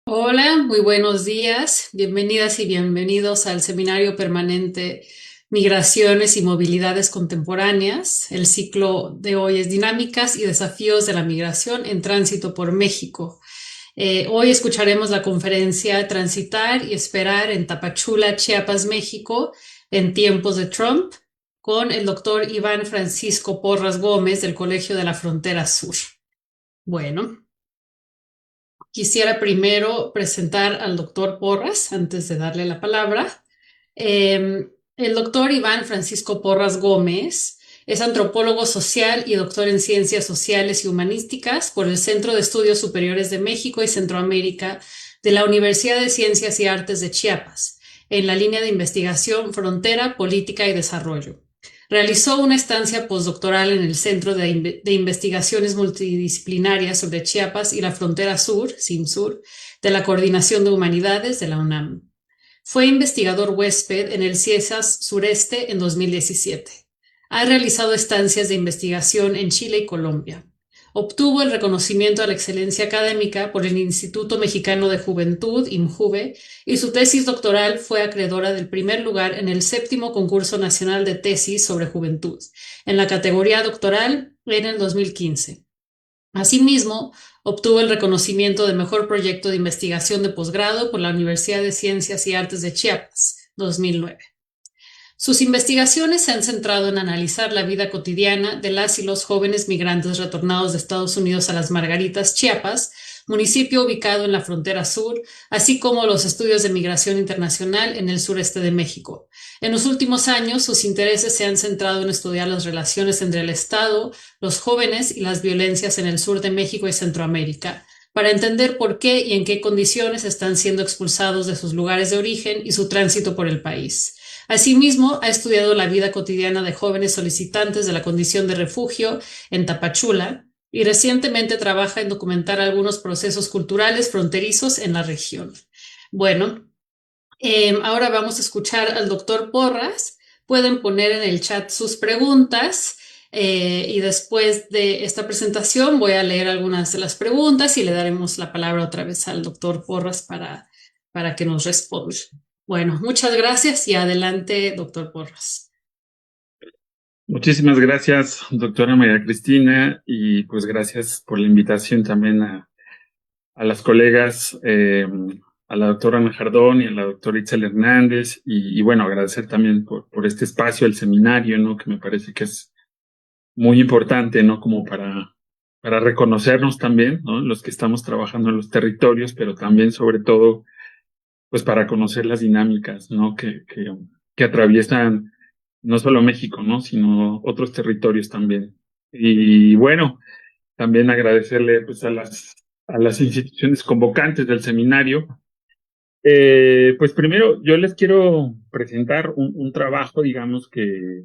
Hola, muy buenos días. Bienvenidas y bienvenidos al Seminario Permanente Migraciones y Movilidades Contemporáneas. El ciclo de hoy es Dinámicas y Desafíos de la Migración en Tránsito por México. Hoy escucharemos la conferencia Transitar y Esperar en Tapachula, Chiapas, México, en tiempos de Trump, con el doctor Iván Francisco Porras Gómez del Colegio de la Frontera Sur. Bueno. Quisiera primero presentar al doctor Porras antes de darle la palabra. El doctor Iván Francisco Porras Gómez es antropólogo social y doctor en ciencias sociales y humanísticas por el Centro de Estudios Superiores de México y Centroamérica de la Universidad de Ciencias y Artes de Chiapas, en la línea de investigación Frontera, Política y Desarrollo. Realizó una estancia postdoctoral en el Centro de Investigaciones Multidisciplinarias sobre Chiapas y la Frontera Sur, CIMSUR, de la Coordinación de Humanidades de la UNAM. Fue investigador huésped en el CIESAS Sureste en 2017. Ha realizado estancias de investigación en Chile y Colombia. Obtuvo el reconocimiento a la excelencia académica por el Instituto Mexicano de Juventud, IMJUVE, y su tesis doctoral fue acreedora del primer lugar en el séptimo concurso nacional de tesis sobre juventud, en la categoría doctoral en el 2015. Asimismo, obtuvo el reconocimiento de mejor proyecto de investigación de posgrado por la Universidad de Ciencias y Artes de Chiapas, 2009. Sus investigaciones se han centrado en analizar la vida cotidiana de las y los jóvenes migrantes retornados de Estados Unidos a Las Margaritas, Chiapas, municipio ubicado en la frontera sur, así como los estudios de migración internacional en el sureste de México. En los últimos años, sus intereses se han centrado en estudiar las relaciones entre el Estado, los jóvenes y las violencias en el sur de México y Centroamérica, para entender por qué y en qué condiciones están siendo expulsados de sus lugares de origen y su tránsito por el país. Asimismo, ha estudiado la vida cotidiana de jóvenes solicitantes de la condición de refugio en Tapachula y recientemente trabaja en documentar algunos procesos culturales fronterizos en la región. Bueno, ahora vamos a escuchar al doctor Porras. Pueden poner en el chat sus preguntas y después de esta presentación voy a leer algunas de las preguntas y le daremos la palabra otra vez al doctor Porras para que nos responda. Bueno, muchas gracias y adelante, doctor Porras. Muchísimas gracias, doctora María Cristina, y pues gracias por la invitación también a las colegas, a la doctora Ana Jardón y a la doctora Itzel Hernández, y bueno, agradecer también por este espacio, el seminario, ¿no? Que me parece que es muy importante, ¿no? Como para reconocernos también, ¿no? Los que estamos trabajando en los territorios, pero también, sobre todo, pues para conocer las dinámicas, ¿no? Que atraviesan no solo México, ¿no? Sino otros territorios también. Y bueno, también agradecerle pues a las instituciones convocantes del seminario. Pues primero yo les quiero presentar un trabajo, digamos, que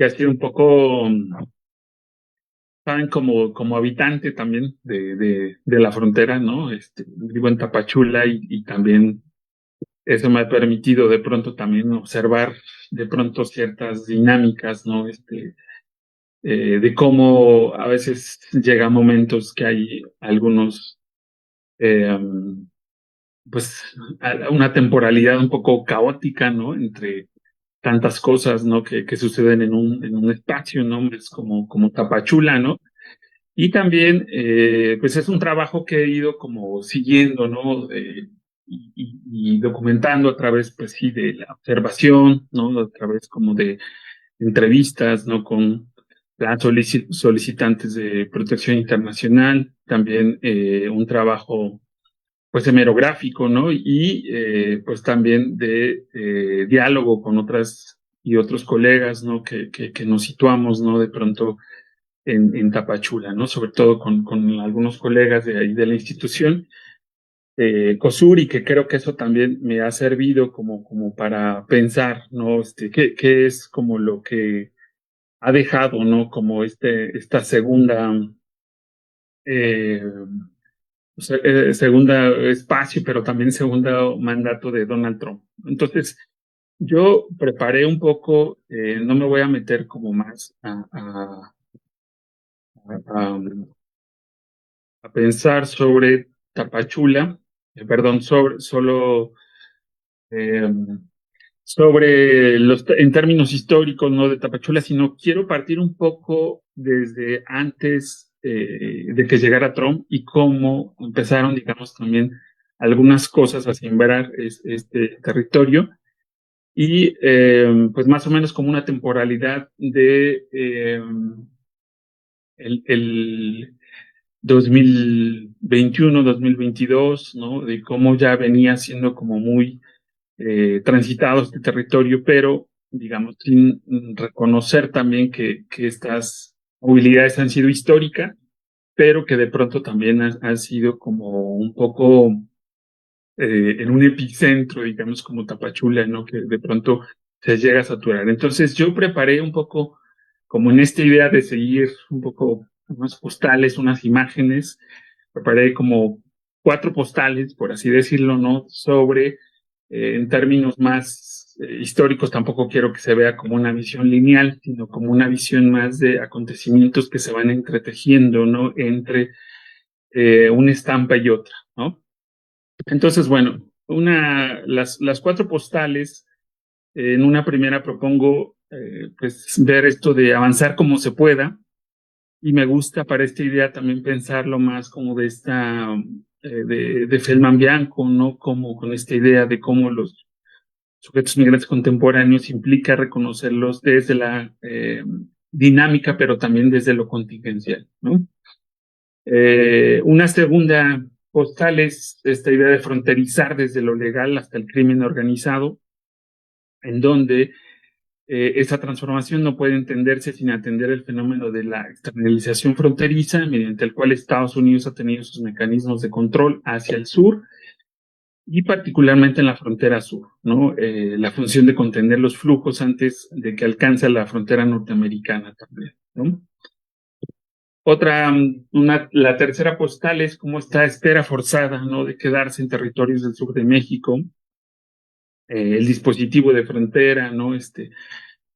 ha sido un poco, saben, como habitante también de la frontera, ¿no? Vivo en Tapachula y también eso me ha permitido de pronto también observar de pronto ciertas dinámicas, ¿no? De cómo a veces llega momentos que hay algunos, eh, pues, una temporalidad un poco caótica, ¿no? Entre tantas cosas, ¿no? Que suceden en un espacio, ¿no? Es como Tapachula, ¿no? Y también, pues es un trabajo que he ido como siguiendo, ¿no? Y documentando a través, pues sí, de la observación, ¿no? A través como de entrevistas, ¿no? Con las solicitantes de protección internacional, también un trabajo, pues, hemerográfico, ¿no? Y pues también de diálogo con otras y otros colegas, ¿no? Que nos situamos, ¿no? De pronto en Tapachula, ¿no? Sobre todo con algunos colegas de ahí de la institución. COSUR, y que creo que eso también me ha servido como para pensar, ¿no? ¿Qué es como lo que ha dejado, ¿no? Como esta eh, segunda espacio, pero también segundo mandato de Donald Trump. Entonces, yo preparé un poco, no me voy a meter como más a pensar sobre Tapachula. perdón, eh, sobre en términos históricos, ¿no? De Tapachula, sino quiero partir un poco desde antes de que llegara Trump y cómo empezaron, digamos, también algunas cosas a sembrar este territorio y pues más o menos como una temporalidad de el 2021, 2022, ¿no? De cómo ya venía siendo como muy transitado este territorio, pero digamos sin reconocer también que estas movilidades han sido históricas, pero que de pronto también han sido como un poco en un epicentro, digamos, como Tapachula, ¿no? Que de pronto se llega a saturar. Entonces yo preparé un poco como en esta idea de seguir un poco unas postales, unas imágenes, preparé como 4 postales, por así decirlo, ¿no? Sobre, en términos más históricos, tampoco quiero que se vea como una visión lineal, sino como una visión más de acontecimientos que se van entretejiendo, ¿no? Entre una estampa y otra, ¿no? Entonces, bueno, las 4 postales, en una primera propongo pues ver esto de avanzar como se pueda, y me gusta para esta idea también pensarlo más como de esta, de Feldman Bianco, ¿no? Como con esta idea de cómo los sujetos migrantes contemporáneos implica reconocerlos desde la dinámica, pero también desde lo contingencial, ¿no? Una segunda postal es esta idea de fronterizar desde lo legal hasta el crimen organizado, en donde esa transformación no puede entenderse sin atender el fenómeno de la externalización fronteriza, mediante el cual Estados Unidos ha tenido sus mecanismos de control hacia el sur y particularmente en la frontera sur, ¿no? La función de contener los flujos antes de que alcance la frontera norteamericana también, ¿no? La tercera postal es como esta espera forzada, ¿no? De quedarse en territorios del sur de México, el dispositivo de frontera, ¿no?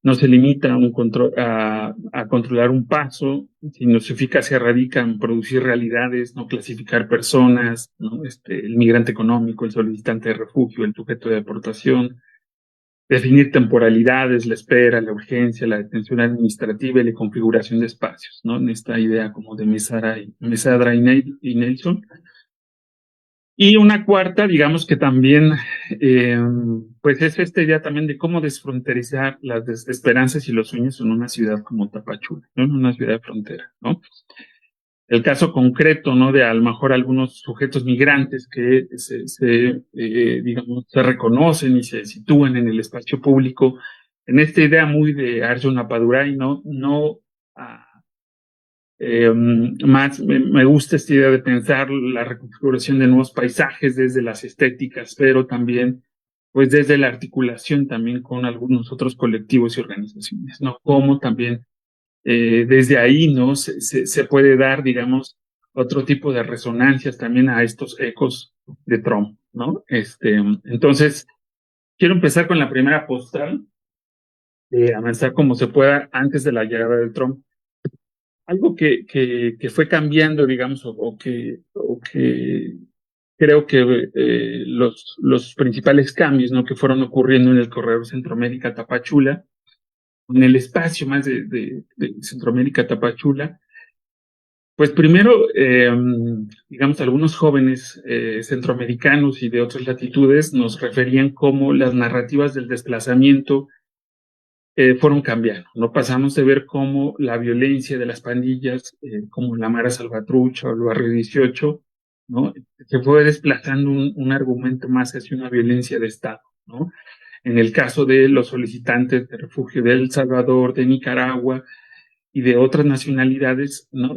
No se limita a controlar un paso, sino su eficacia radica en producir realidades, no clasificar personas, ¿no? El migrante económico, el solicitante de refugio, el sujeto de deportación, definir temporalidades, la espera, la urgencia, la detención administrativa y la configuración de espacios, ¿no? En esta idea como de Mesadra y Nelson. Y una cuarta, digamos que también, pues es esta idea también de cómo desfronterizar las esperanzas y los sueños en una ciudad como Tapachula, ¿no? En una ciudad de frontera, ¿no? El caso concreto, ¿no? De a lo mejor algunos sujetos migrantes que digamos, se reconocen y se sitúan en el espacio público, en esta idea muy de Arjun Appadurai, ¿no? No, más me gusta esta idea de pensar la reconfiguración de nuevos paisajes desde las estéticas, pero también pues desde la articulación también con algunos otros colectivos y organizaciones, ¿no? Como también desde ahí, ¿no? Se puede dar, digamos, otro tipo de resonancias también a estos ecos de Trump, ¿no? Entonces, quiero empezar con la primera postal, avanzar como se pueda antes de la llegada de Trump. Algo que fue cambiando, digamos, o que creo que los principales cambios, ¿no? Que fueron ocurriendo en el corredor Centroamérica-Tapachula, en el espacio más de Centroamérica-Tapachula, pues primero, digamos, algunos jóvenes centroamericanos y de otras latitudes nos referían cómo las narrativas del desplazamiento fueron cambiando. No pasamos de ver cómo la violencia de las pandillas, como la Mara Salvatrucha o el Barrio 18, ¿no? Se fue desplazando un argumento más hacia una violencia de Estado, ¿no? En el caso de los solicitantes de refugio de El Salvador, de Nicaragua y de otras nacionalidades, ¿no?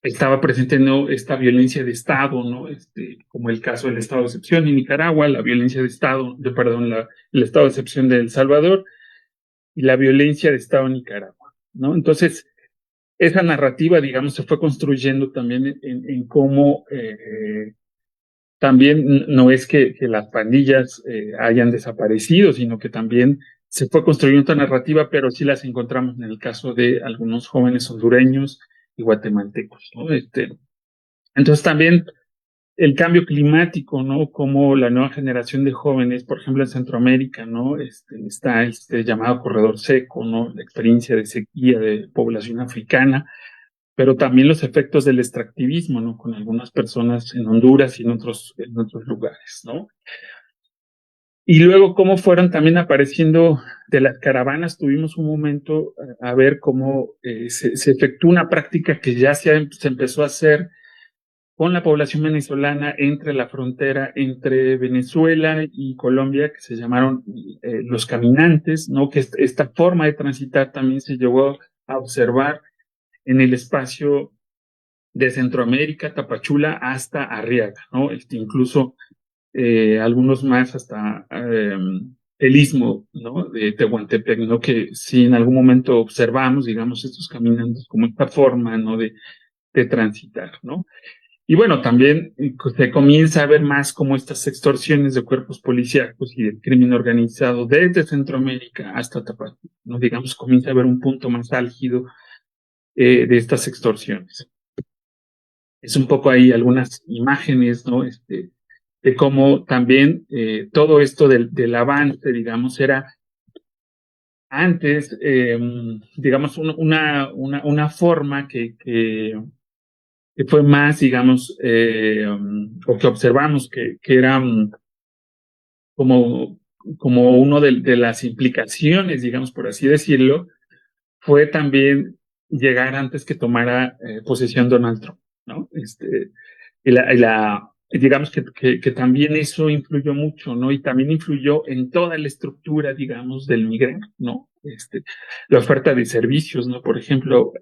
Estaba presente, ¿no? Esta violencia de Estado, ¿no? Como el caso del estado de excepción en Nicaragua, la violencia de Estado, el estado de excepción de El Salvador y la violencia de Estado en Nicaragua, ¿no? Entonces, esa narrativa, digamos, se fue construyendo también en cómo también no es que las pandillas hayan desaparecido, sino que también se fue construyendo otra narrativa, pero sí las encontramos en el caso de algunos jóvenes hondureños y guatemaltecos, ¿no? Entonces también el cambio climático, ¿no? Como la nueva generación de jóvenes, por ejemplo, en Centroamérica, ¿no? Está este llamado corredor seco, ¿no? La experiencia de sequía de población africana, pero también los efectos del extractivismo, ¿no? Con algunas personas en Honduras y en otros lugares, ¿no? Y luego cómo fueron también apareciendo de las caravanas, tuvimos un momento a ver cómo se efectuó una práctica que ya se empezó a hacer con la población venezolana entre la frontera entre Venezuela y Colombia, que se llamaron los caminantes, ¿no? Que esta forma de transitar también se llegó a observar en el espacio de Centroamérica, Tapachula, hasta Arriaga, ¿no? Incluso algunos más hasta el istmo, ¿no? De Tehuantepec, ¿no? Que si en algún momento observamos, digamos, estos caminantes como esta forma, ¿no? De transitar, ¿no? Y bueno, también se comienza a ver más como estas extorsiones de cuerpos policíacos y del crimen organizado desde Centroamérica hasta Tapachula, ¿no? Digamos, comienza a haber un punto más álgido de estas extorsiones. Es un poco ahí algunas imágenes, ¿no? De cómo también todo esto del avance, digamos, era antes, digamos, una forma que fue más, digamos, o que observamos que era como, como uno de las implicaciones, digamos, por así decirlo, fue también llegar antes que tomara posesión Donald Trump, ¿no? Digamos que también eso influyó mucho, ¿no? Y también influyó en toda la estructura, digamos, del migrante, ¿no? La oferta de servicios, ¿no? Por ejemplo,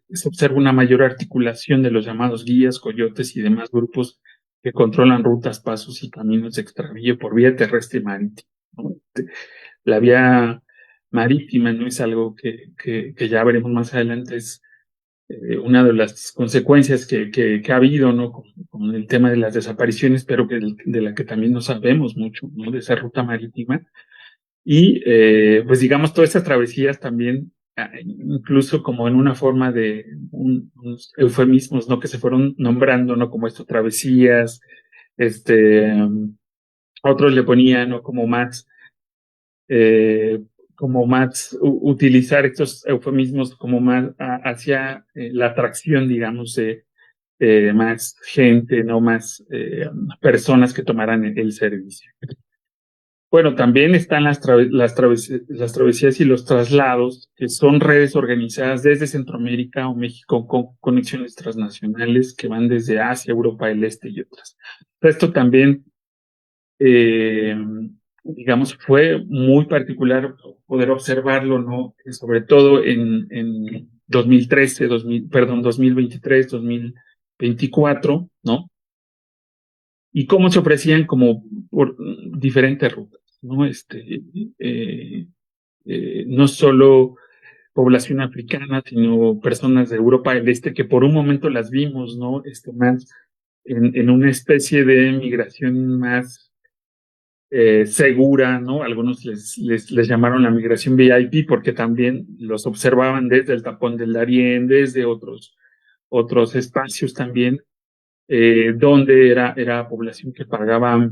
se observa una mayor articulación de los llamados guías, coyotes y demás grupos que controlan rutas, pasos y caminos de extravío por vía terrestre y marítima, ¿no? La vía marítima no es algo que ya veremos más adelante, es una de las consecuencias que ha habido, ¿no? Con el tema de las desapariciones, pero de la que también no sabemos mucho, ¿no? De esa ruta marítima. Y pues digamos, todas estas travesías también, incluso como en una forma de unos eufemismos, ¿no? Que se fueron nombrando, ¿no? Como estas travesías, este, otros le ponían, ¿no? Eh, como más utilizar estos eufemismos como más hacia la atracción, digamos, de más gente, no más personas que tomaran el servicio. Bueno, también están las travesías y los traslados, que son redes organizadas desde Centroamérica o México con conexiones transnacionales que van desde Asia, Europa del Este y otras. Esto también eh, digamos, fue muy particular poder observarlo, ¿no? Sobre todo en 2013, 2023, 2024, ¿no? Y cómo se ofrecían como por diferentes rutas, ¿no? Eh, no solo población africana, sino personas de Europa del Este que por un momento las vimos, ¿no? Más en una especie de migración más segura, ¿no? Algunos les llamaron la migración VIP porque también los observaban desde el tapón del Darién, desde otros espacios también, donde era población que pagaba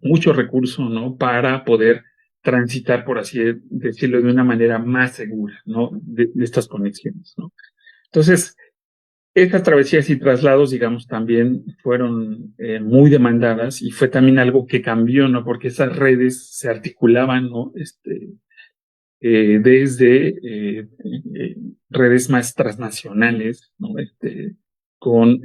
mucho recurso, ¿no? Para poder transitar, por así decirlo, de una manera más segura, ¿no? De estas conexiones, ¿no? Entonces, estas travesías y traslados, digamos, también fueron muy demandadas y fue también algo que cambió, ¿no? Porque esas redes se articulaban, ¿no? Desde redes más transnacionales, ¿no? Con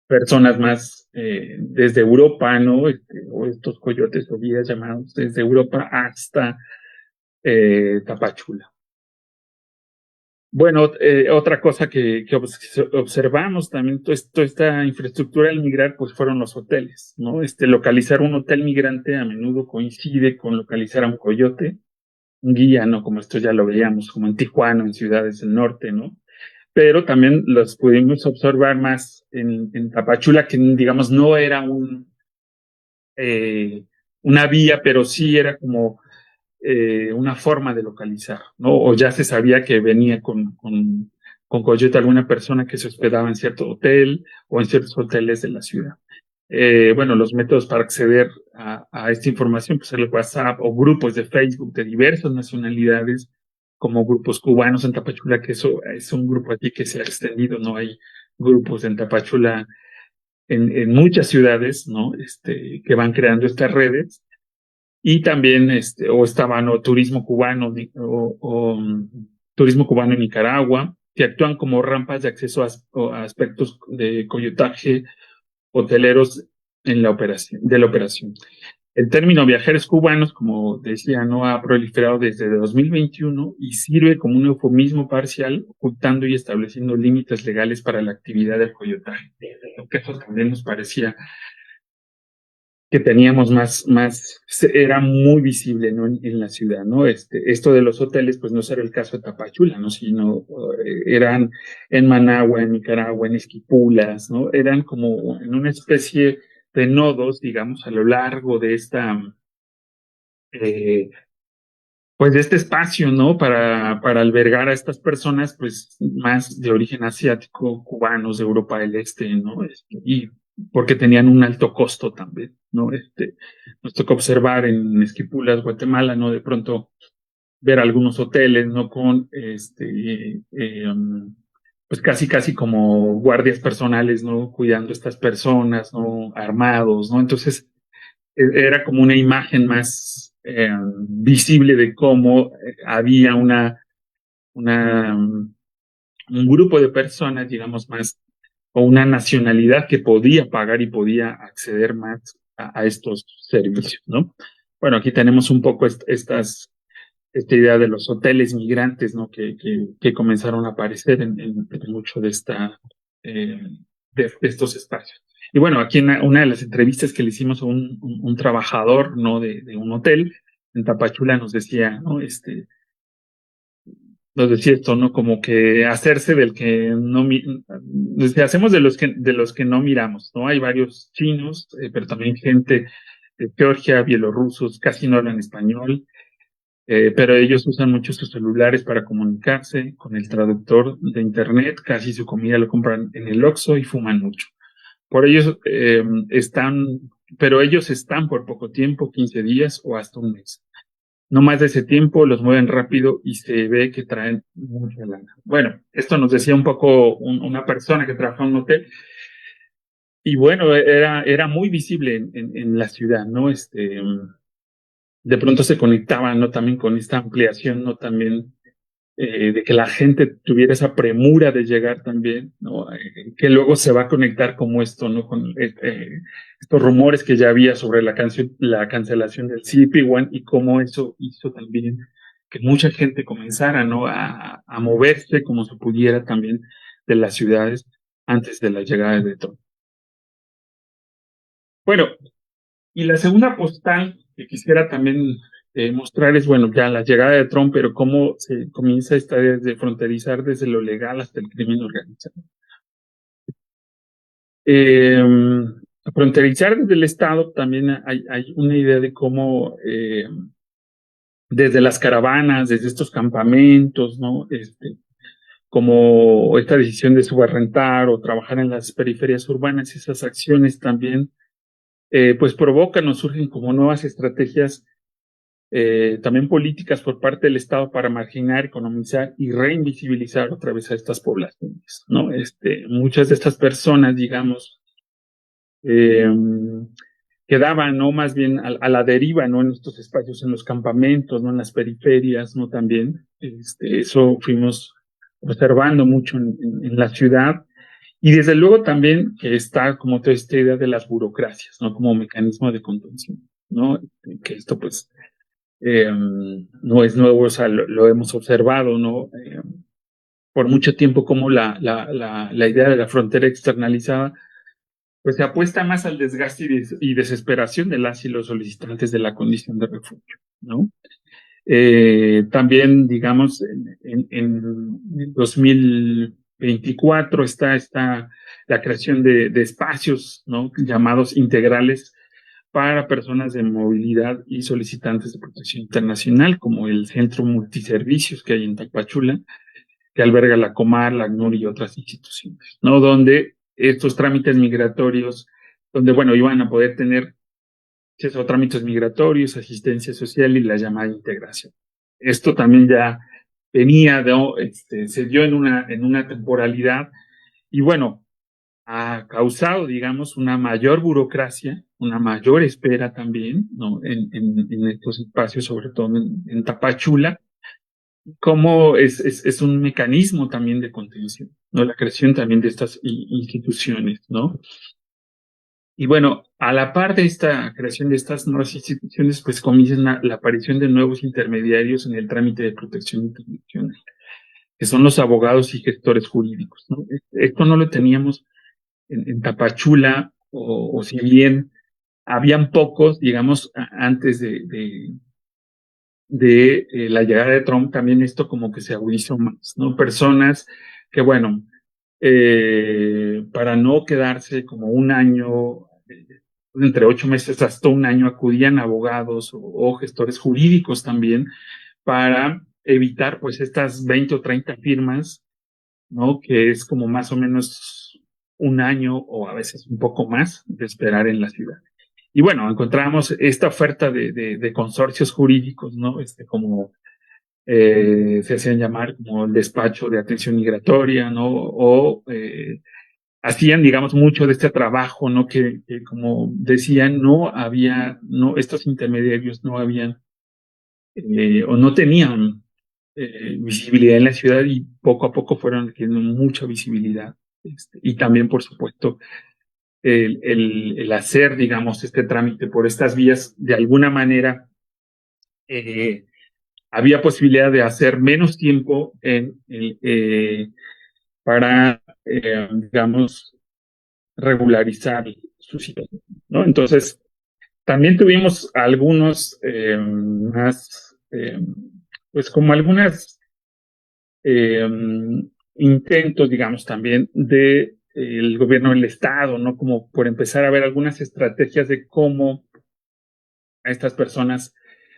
personas más desde Europa, ¿no? O estos coyotes o guías llamados desde Europa hasta Tapachula. Bueno, otra cosa que observamos también, toda esta infraestructura al migrar, pues fueron los hoteles, ¿no? Localizar un hotel migrante a menudo coincide con localizar a un coyote, un guía, ¿no? Como esto ya lo veíamos, como en Tijuana, en ciudades del norte, ¿no? Pero también los pudimos observar más en Tapachula, que digamos no era una vía, pero sí era como una forma de localizar, ¿no? O ya se sabía que venía con con coyote a alguna persona que se hospedaba en cierto hotel o en ciertos hoteles de la ciudad. Bueno, los métodos para acceder a esta información, pues el WhatsApp o grupos de Facebook de diversas nacionalidades, como grupos cubanos en Tapachula, que eso es un grupo aquí que se ha extendido, ¿no? Hay grupos en Tapachula en muchas ciudades, ¿no? Que van creando estas redes. Y también, o estaban, o turismo cubano, turismo cubano en Nicaragua, que actúan como rampas de acceso a aspectos de coyotaje hoteleros de la operación. El término viajeros cubanos, como decía, no ha proliferado desde 2021 y sirve como un eufemismo parcial, ocultando y estableciendo límites legales para la actividad del coyotaje. Lo que eso también nos parecía que teníamos era muy visible, ¿no? En la ciudad, ¿no? Esto de los hoteles, pues no era el caso de Tapachula, ¿no? Sino eran en Managua, en Nicaragua, en Esquipulas, ¿no? Eran como en una especie de nodos, digamos, a lo largo de eh, pues de este espacio, ¿no? Para albergar a estas personas, pues más de origen asiático, cubanos, de Europa del Este, ¿no? Y porque tenían un alto costo también, ¿no? Nos tocó observar en Esquipulas, Guatemala, ¿no? De pronto ver algunos hoteles, ¿no? Con, pues casi como guardias personales, ¿no? Cuidando a estas personas, ¿no? Armados, ¿no? Entonces, era como una imagen más visible de cómo había un grupo de personas, digamos, más, o una nacionalidad que podía pagar y podía acceder más a estos servicios, ¿no? Bueno, aquí tenemos un poco esta idea de los hoteles migrantes, ¿no? Que comenzaron a aparecer en mucho eh, de estos espacios. Y bueno, aquí en una de las entrevistas que le hicimos a un trabajador, ¿no? De un hotel en Tapachula nos decía, ¿no? Nos decía esto, ¿no? Como que hacerse del que no, decía, hacemos de los que no miramos, ¿no? Hay varios chinos, pero también gente de Georgia, bielorrusos, casi no hablan español, pero ellos usan mucho sus celulares para comunicarse con el traductor de internet, casi su comida lo compran en el Oxxo y fuman mucho. Por ellos pero ellos están por poco tiempo, 15 días o hasta un mes. No más de ese tiempo, los mueven rápido y se ve que traen mucha lana. Bueno, esto nos decía un poco una persona que trabaja en un hotel y bueno, era muy visible en la ciudad, ¿no? De pronto se conectaba, ¿no? También con esta ampliación, ¿no? También de que la gente tuviera esa premura de llegar también, ¿no? Que luego se va a conectar como esto, ¿no? Con estos rumores que ya había sobre la cancelación del CP1 y cómo eso hizo también que mucha gente comenzara, ¿no? A moverse como se pudiera también de las ciudades antes de la llegada de Trump. Bueno, y la segunda postal que quisiera también mostrar es, bueno, ya la llegada de Trump, pero cómo se comienza esta desde fronterizar desde lo legal hasta el crimen organizado. Eh, Fronterizar desde el Estado también hay una idea de cómo desde las caravanas, desde estos campamentos, ¿no? Como esta decisión de subarrentar o trabajar en las periferias urbanas, esas acciones también pues provocan o surgen como nuevas estrategias también políticas por parte del Estado para marginar, economizar y reinvisibilizar otra vez a estas poblaciones, ¿no? Muchas de estas personas, digamos, eh, quedaban, ¿no? Más bien a la deriva, ¿no? En estos espacios, en los campamentos, ¿no? En las periferias, ¿no? También, eso fuimos observando mucho en la ciudad. Y desde luego también que está como toda esta idea de las burocracias, ¿no? Como mecanismo de contención, ¿no? Que esto pues no es nuevo, o sea, lo hemos observado, ¿no? Por mucho tiempo como la idea de la frontera externalizada, pues se apuesta más al desgaste y desesperación de las y los solicitantes de la condición de refugio, ¿no? También, digamos, en 2024 está la creación de espacios, ¿no? Llamados integrales para personas de movilidad y solicitantes de protección internacional, como el Centro Multiservicios que hay en Tapachula, que alberga la Comar, la ACNUR y otras instituciones, ¿no? Donde estos trámites migratorios, donde, bueno, iban a poder tener acceso a trámites migratorios, asistencia social y la llamada integración. Esto también ya venía, se dio en una temporalidad y bueno, ha causado, digamos, una mayor burocracia, una mayor espera también, ¿no? En estos espacios, sobre todo en Tapachula, como es un mecanismo también de contención, ¿no? La creación también de estas instituciones, ¿no? Y bueno, a la par de esta creación de estas nuevas instituciones, pues comienza la aparición de nuevos intermediarios en el trámite de protección internacional, que son los abogados y gestores jurídicos, ¿no? Esto no lo teníamos en Tapachula, o si bien habían pocos, digamos, antes de la llegada de Trump, también esto como que se agudizó más, ¿no? Personas que, bueno, para no quedarse como un año, entre 8 meses hasta un año, acudían abogados o gestores jurídicos también para evitar pues estas 20 o 30 firmas, ¿no? Que es como más o menos un año o a veces un poco más de esperar en la ciudad. Y bueno, encontramos esta oferta de consorcios jurídicos, ¿no? Como se hacían llamar como el despacho de atención migratoria, ¿no? O hacían, digamos, mucho de este trabajo, ¿no? Que como decían, no había, no, estos intermediarios no habían o no tenían visibilidad en la ciudad y poco a poco fueron adquiriendo mucha visibilidad. Y también, por supuesto, el hacer, digamos, este trámite por estas vías, de alguna manera, había posibilidad de hacer menos tiempo para, digamos, regularizar su situación, ¿no? Entonces, también tuvimos algunos más, pues como algunas eh, intentos, digamos, también de el gobierno del Estado, ¿no? Como por empezar a ver algunas estrategias de cómo a estas personas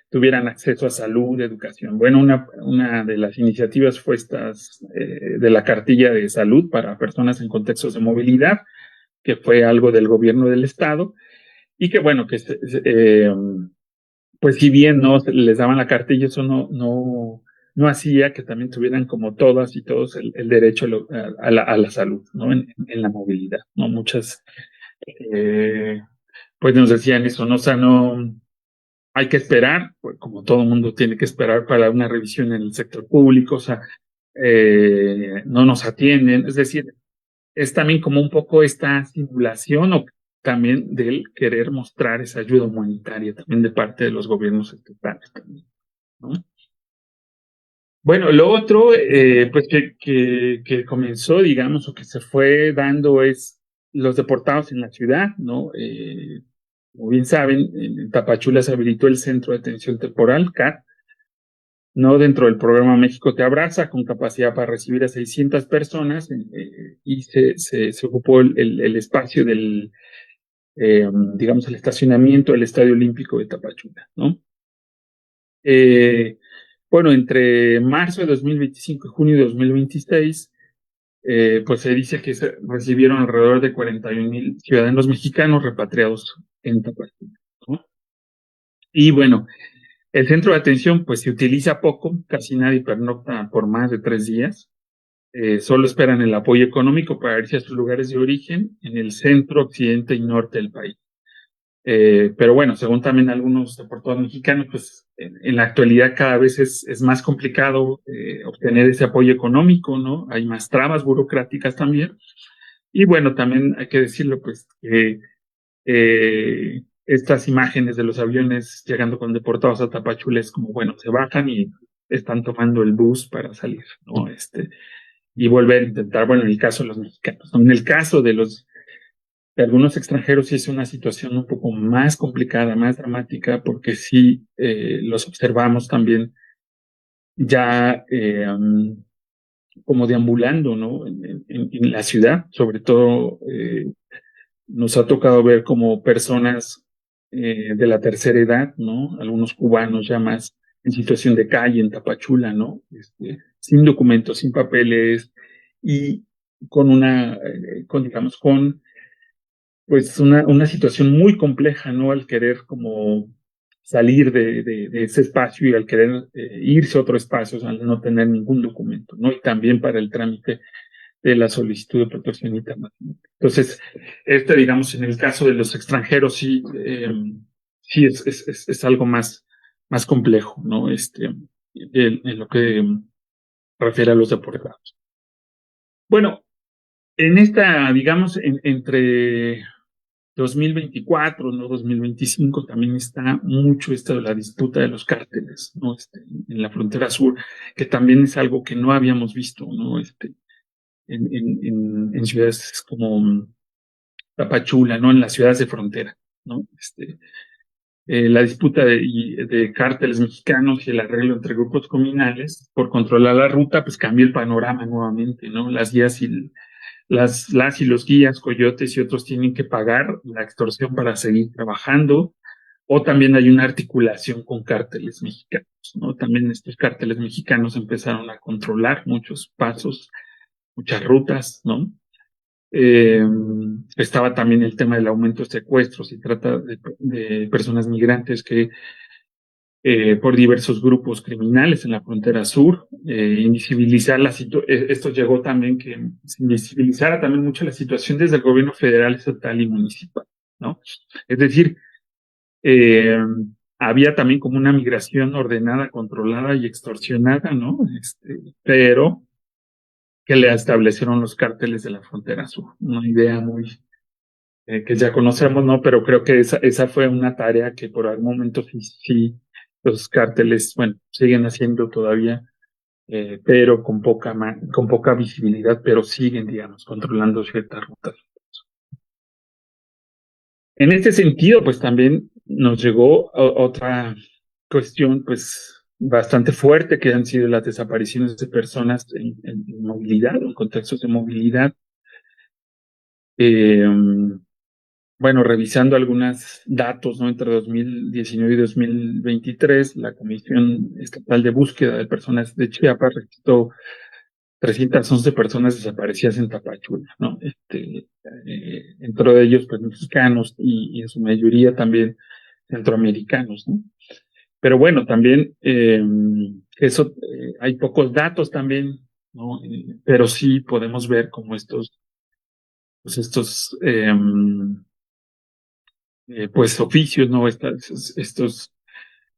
tuvieran acceso a salud, educación. Bueno, una de las iniciativas fue estas de la cartilla de salud para personas en contextos de movilidad, que fue algo del gobierno del Estado, y que bueno, pues si bien no les daban la cartilla, eso no hacía que también tuvieran como todas y todos el derecho a la salud, ¿no? En la movilidad, ¿no? Muchas, pues nos decían eso, ¿no? O sea, no hay que esperar, pues, como todo mundo tiene que esperar para una revisión en el sector público, o sea, no nos atienden, es decir, es también como un poco esta simulación o también del querer mostrar esa ayuda humanitaria también de parte de los gobiernos estatales también, ¿no? Bueno, lo otro, pues que comenzó, digamos, o que se fue dando es los deportados en la ciudad, ¿no? Como bien saben, en Tapachula se habilitó el Centro de Atención Temporal, CAT, ¿no? Dentro del programa México Te Abraza, con capacidad para recibir a 600 personas, y se ocupó el espacio del, digamos, el estacionamiento del Estadio Olímpico de Tapachula, ¿no? Eh, bueno, entre marzo de 2025 y junio de 2026, pues se dice que se recibieron alrededor de 41,000 ciudadanos mexicanos repatriados en Tapachula, ¿no? Y bueno, el centro de atención pues se utiliza poco, casi nadie pernocta por más de 3 días. Solo esperan el apoyo económico para irse a sus lugares de origen en el centro, occidente y norte del país. Pero bueno, según también algunos deportados mexicanos, pues en la actualidad cada vez es más complicado obtener ese apoyo económico, ¿no? Hay más trabas burocráticas también. Y bueno, también hay que decirlo, pues, que estas imágenes de los aviones llegando con deportados a Tapachula es como, bueno, se bajan y están tomando el bus para salir, ¿no? Y volver a intentar, bueno, en el caso de los mexicanos, ¿no? En el caso de algunos extranjeros sí es una situación un poco más complicada, más dramática, porque sí los observamos también ya como deambulando, ¿no? En la ciudad, sobre todo nos ha tocado ver como personas de la tercera edad, ¿no? Algunos cubanos ya más en situación de calle en Tapachula, ¿no? sin documentos, sin papeles y con digamos, con pues una situación muy compleja, ¿no? Al querer como salir de ese espacio y al querer irse a otro espacio, al no tener ningún documento, ¿no? Y también para el trámite de la solicitud de protección internacional. Entonces, digamos, en el caso de los extranjeros, sí, sí es algo más complejo, ¿no? En lo que refiere a los deportados. Bueno, digamos, entre 2024, ¿no? 2025 también está mucho esto de la disputa de los cárteles, ¿no? En la frontera sur, que también es algo que no habíamos visto, ¿no? En ciudades como Tapachula, ¿no? En las ciudades de frontera, ¿no? La disputa de cárteles mexicanos y el arreglo entre grupos criminales por controlar la ruta, pues cambia el panorama nuevamente, ¿no? Las y los guías, coyotes y otros tienen que pagar la extorsión para seguir trabajando, o también hay una articulación con cárteles mexicanos, ¿no? También estos cárteles mexicanos empezaron a controlar muchos pasos, muchas rutas, ¿no? Eh, Estaba también el tema del aumento de secuestros y trata de personas migrantes que por diversos grupos criminales en la frontera sur, invisibilizar esto llegó también que se invisibilizara también mucho la situación desde el gobierno federal, estatal y municipal, ¿no? Es decir, eh, había también como una migración ordenada, controlada y extorsionada, ¿no? Pero que le establecieron los cárteles de la frontera sur, una idea muy que ya conocemos, ¿no? Pero creo que esa fue una tarea que por algún momento sí los cárteles, bueno, siguen haciendo todavía, pero con poca visibilidad, pero siguen, digamos, controlando ciertas rutas. En este sentido, pues también nos llegó otra cuestión, pues bastante fuerte, que han sido las desapariciones de personas en movilidad, en contextos de movilidad. Eh, Bueno, revisando algunos datos, ¿no? Entre 2019 y 2023, la Comisión Estatal de Búsqueda de Personas de Chiapas registró 311 personas desaparecidas en Tapachula, ¿no? Dentro de ellos, pues, mexicanos y en su mayoría también centroamericanos, ¿no? Pero bueno, también hay pocos datos también, ¿no? Pero sí podemos ver como pues oficios, ¿no? Estos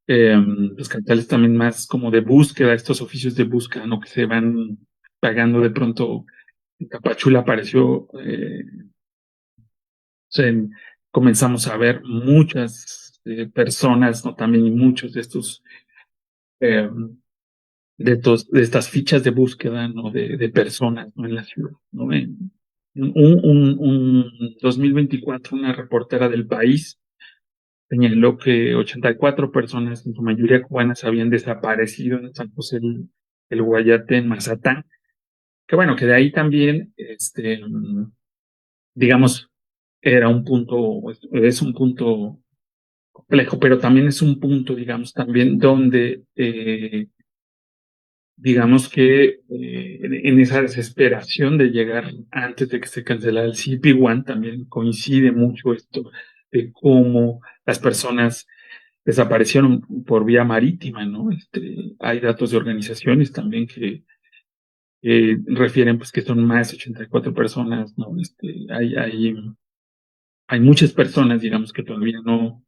los carteles también más como de búsqueda, estos oficios de búsqueda, ¿no? Que se van pagando de pronto. En Tapachula apareció, se- comenzamos a ver muchas personas, ¿no? También y muchos eh, de estas fichas de búsqueda, ¿no? De personas, ¿no? En la ciudad, ¿no? Un 2024, una reportera del País señaló que 84 personas, en su mayoría cubanas, habían desaparecido en San José el Guayate, en Mazatán. Que bueno, que de ahí también, digamos, era un punto, es un punto complejo, pero también es un punto, digamos, también donde, digamos que en esa desesperación de llegar antes de que se cancelara el CP1, también coincide mucho esto de cómo las personas desaparecieron por vía marítima, ¿no? Hay datos de organizaciones también que refieren pues que son más de 84 personas, ¿no? Hay muchas personas, digamos, que todavía no,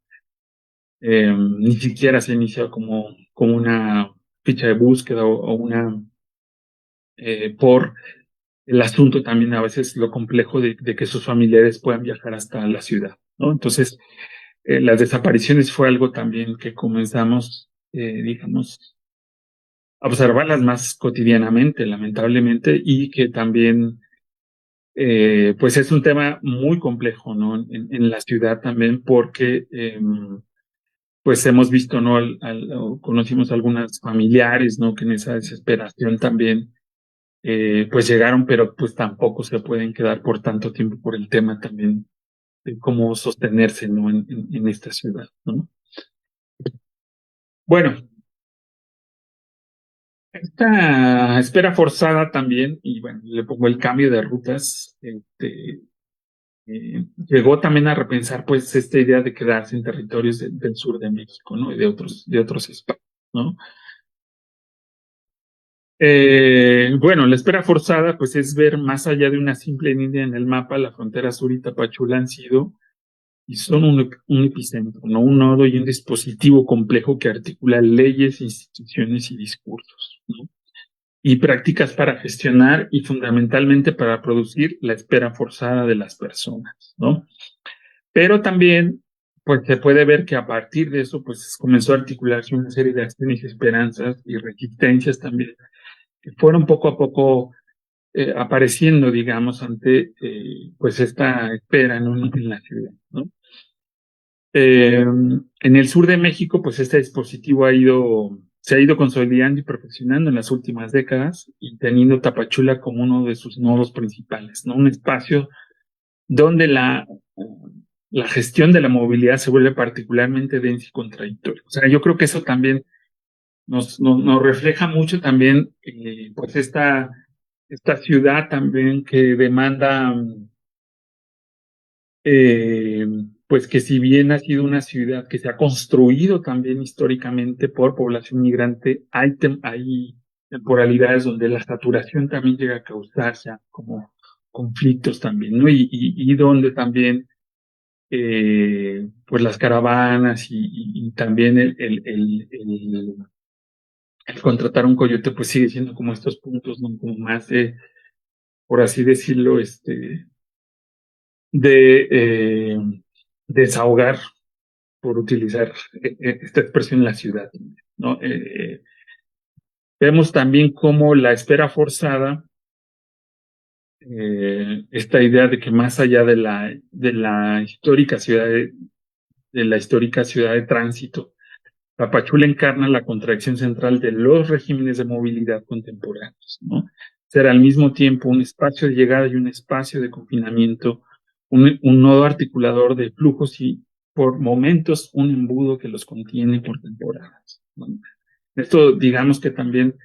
ni siquiera se ha iniciado como una ficha de búsqueda o por el asunto también a veces lo complejo de que sus familiares puedan viajar hasta la ciudad, ¿no? Entonces, las desapariciones fue algo también que comenzamos, digamos, a observarlas más cotidianamente, lamentablemente, y que también, pues es un tema muy complejo, ¿no? En la ciudad también, porque, pues hemos visto, ¿no? O conocimos algunas familiares, ¿no? Que en esa desesperación también, pues llegaron, pero pues tampoco se pueden quedar por tanto tiempo por el tema también de cómo sostenerse, ¿no? En esta ciudad, ¿no? Bueno, Esta espera forzada también, y bueno, le pongo el cambio de rutas, llegó también a repensar pues esta idea de quedarse en territorios del sur de México, ¿no? Y de otros espacios, ¿no? Bueno, la espera forzada pues es ver más allá de una simple línea en el mapa. La frontera sur y Tapachula han sido y son un epicentro, ¿no? Un nodo y un dispositivo complejo que articula leyes, instituciones y discursos, ¿no? Y prácticas para gestionar y fundamentalmente para producir la espera forzada de las personas, ¿no? Pero también, pues se puede ver que a partir de eso, pues comenzó a articularse una serie de acciones y esperanzas y resistencias también, que fueron poco a poco apareciendo, digamos, ante pues esta espera, ¿no? En la ciudad, ¿no? En el sur de México, pues este dispositivo se ha ido consolidando y perfeccionando en las últimas décadas y teniendo Tapachula como uno de sus nodos principales, ¿no? Un espacio donde la gestión de la movilidad se vuelve particularmente densa y contradictoria. O sea, yo creo que eso también nos refleja mucho también, pues esta ciudad también que demanda, eh, pues que si bien ha sido una ciudad que se ha construido también históricamente por población migrante, hay temporalidades donde la saturación también llega a causarse como conflictos también, ¿no? Y donde también pues las caravanas y también el contratar un coyote pues sigue siendo como estos puntos, ¿no? Como más de, por así decirlo, de desahogar, por utilizar esta expresión en la ciudad, ¿no? Vemos también cómo la espera forzada, esta idea de que más allá de la histórica ciudad de tránsito, Tapachula encarna la contradicción central de los regímenes de movilidad contemporáneos, ¿no? Ser al mismo tiempo un espacio de llegada y un espacio de confinamiento, un nodo articulador de flujos y por momentos un embudo que los contiene por temporadas, ¿no? Esto digamos que también,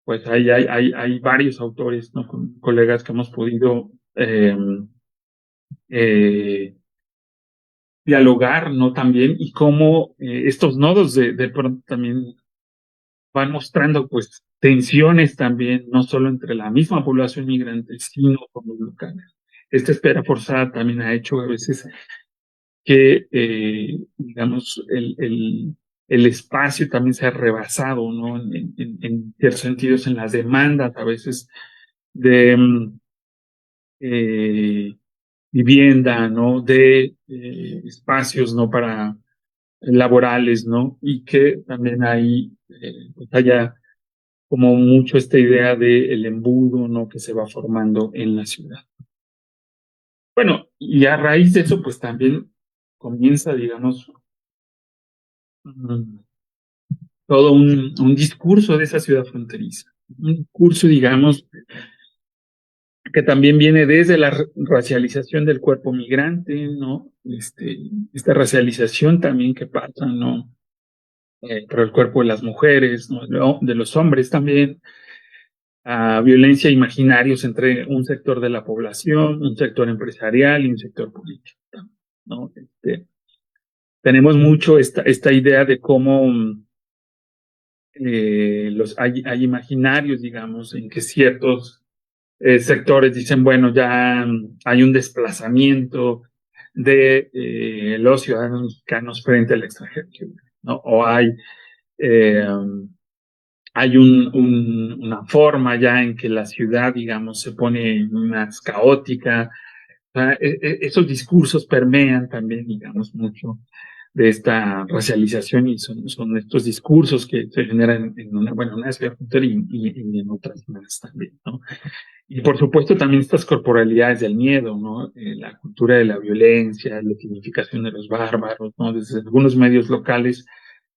pues hay varios autores, ¿no? Con colegas que hemos podido eh, dialogar, ¿no? También, y cómo estos nodos de pronto también van mostrando pues tensiones también, no solo entre la misma población migrante, sino con los locales. Esta espera forzada también ha hecho a veces que, digamos, el espacio también se ha rebasado, ¿no? En ciertos sentidos, en las demandas a veces de eh, vivienda, ¿no? De espacios, ¿no? Para laborales, ¿no? Y que también hay, pues haya como mucho esta idea del embudo, ¿no? Que se va formando en la ciudad. Bueno, y a raíz de eso, pues también comienza, digamos, mm, todo un discurso de esa ciudad fronteriza. Un discurso, digamos, que también viene desde la racialización del cuerpo migrante, ¿no? Esta racialización también que pasa, ¿no? Por el cuerpo de las mujeres, ¿no? De los hombres también, a violencia imaginarios entre un sector de la población, un sector empresarial y un sector político, ¿no? Tenemos mucho esta idea de cómo hay imaginarios, digamos, en que ciertos sectores dicen, bueno, ya hay un desplazamiento de los ciudadanos mexicanos frente al extranjero, ¿no? O eh, una forma ya en que la ciudad, digamos, se pone más caótica. O sea, esos discursos permean también, digamos, mucho de esta racialización y son estos discursos que se generan en una esfera cultural y en otras más también, ¿no? Y por supuesto también estas corporalidades del miedo, ¿no? La cultura de la violencia, la significación de los bárbaros, ¿no? Desde algunos medios locales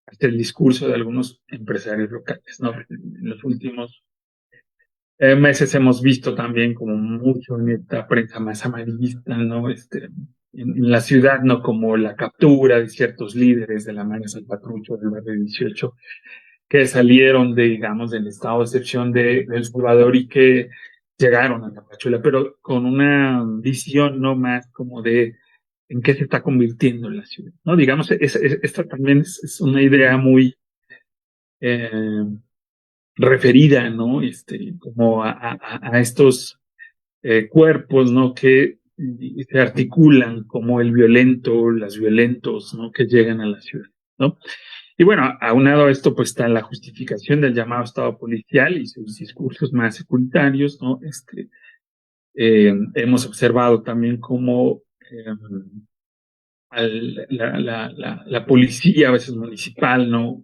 hasta el discurso de algunos empresarios locales, ¿no? En los últimos meses hemos visto también como mucho en esta prensa más amarillista, ¿no? En la ciudad, ¿no? Como la captura de ciertos líderes de la Mara Salvatrucho del barrio 18, que salieron de, digamos, del estado de excepción de El Salvador y que llegaron a Tapachula, pero con una visión no más como de en qué se está convirtiendo la ciudad, ¿no? Digamos, esta también es una idea muy eh, referida, ¿no? Como a estos cuerpos, ¿no? Que se articulan como el violento, las violentos, ¿no? Que llegan a la ciudad, ¿no? Y bueno, aunado a esto, pues está la justificación del llamado Estado policial y sus discursos más secundarios, ¿no? Hemos observado también cómo la policía, a veces municipal, ¿no?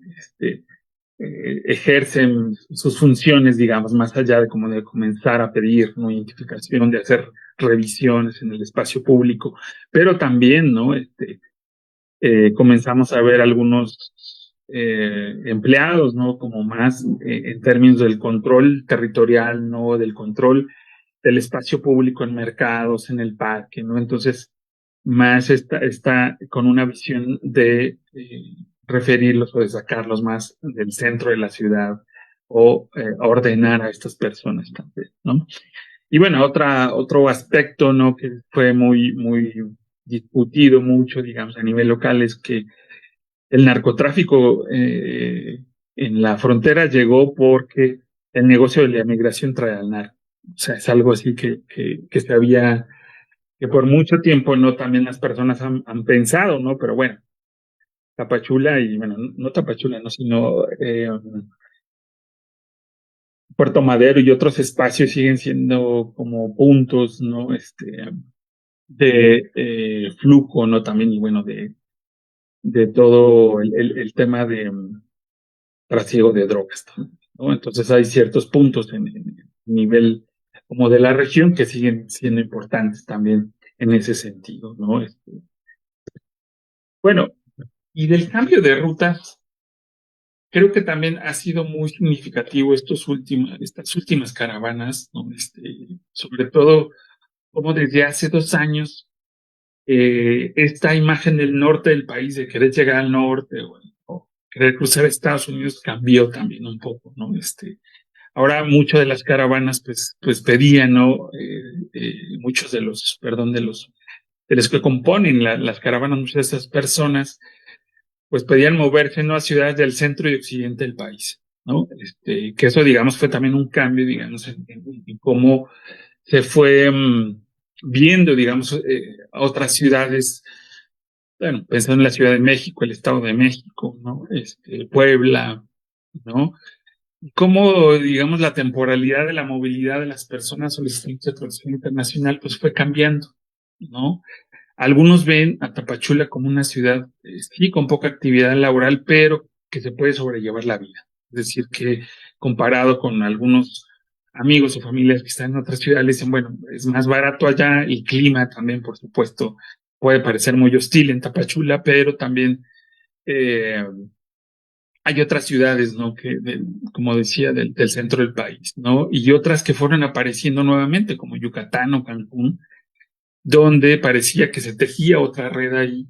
Ejercen sus funciones, digamos, más allá de como de comenzar a pedir, ¿no? Identificación, de hacer revisiones en el espacio público, pero también, ¿no? Comenzamos a ver algunos empleados, ¿no? Como más en términos del control territorial, ¿no? Del control del espacio público en mercados, en el parque, ¿no? Entonces, más está con una visión de referirlos o de sacarlos más del centro de la ciudad o ordenar a estas personas también, ¿no? Y bueno, otro aspecto, ¿no? Que fue muy discutido mucho, digamos, a nivel local es que el narcotráfico en la frontera llegó porque el negocio de la migración trae al narco. O sea, es algo así que se había, que por mucho tiempo, ¿no? También las personas han pensado, ¿no? Pero bueno, Tapachula y, bueno, no Tapachula, ¿no? Sino Puerto Madero y otros espacios siguen siendo como puntos, ¿no? De flujo, ¿no? También, y bueno, de todo el tema de trasiego de drogas, ¿no? Entonces hay ciertos puntos en nivel como de la región que siguen siendo importantes también en ese sentido, ¿no? Bueno, y del cambio de rutas, creo que también ha sido muy significativo estas últimas caravanas, ¿no? Sobre todo, como desde hace 2 años, esta imagen del norte del país, de querer llegar al norte o querer cruzar Estados Unidos, cambió también un poco, ¿no? Ahora muchas de las caravanas, pues pedían, ¿no? Muchos perdón, de los que componen las caravanas, muchas de esas personas, pues pedían moverse, ¿no? A ciudades del centro y occidente del país, ¿no? Que eso, digamos, fue también un cambio, digamos, en cómo se fue viendo, digamos, a otras ciudades, bueno, pensando en la Ciudad de México, el Estado de México, ¿no? Puebla, ¿no? Cómo, digamos, la temporalidad de la movilidad de las personas solicitantes de protección internacional, pues fue cambiando, ¿no? Algunos ven a Tapachula como una ciudad, sí, con poca actividad laboral, pero que se puede sobrellevar la vida. Es decir, que comparado con algunos amigos o familias que están en otras ciudades, dicen, bueno, es más barato allá, el clima también, por supuesto, puede parecer muy hostil en Tapachula, pero también eh, hay otras ciudades, ¿no? Como decía, del centro del país, ¿no? Y otras que fueron apareciendo nuevamente, como Yucatán o Cancún, donde parecía que se tejía otra red ahí,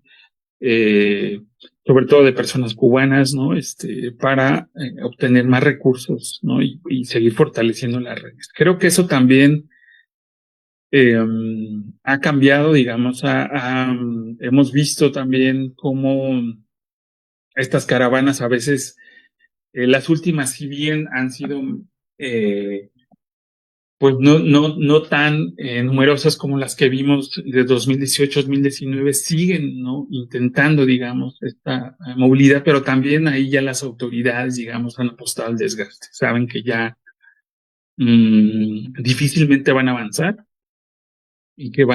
eh, sobre todo de personas cubanas, ¿no? Para obtener más recursos, ¿no? Y seguir fortaleciendo las redes. Creo que eso también ha cambiado, digamos, hemos visto también cómo estas caravanas a veces, las últimas, si bien han sido pues no tan numerosas como las que vimos de 2018-2019, siguen, ¿no? Intentando, digamos, esta movilidad, pero también ahí ya las autoridades, digamos, han apostado al desgaste. Saben que ya difícilmente van a avanzar y que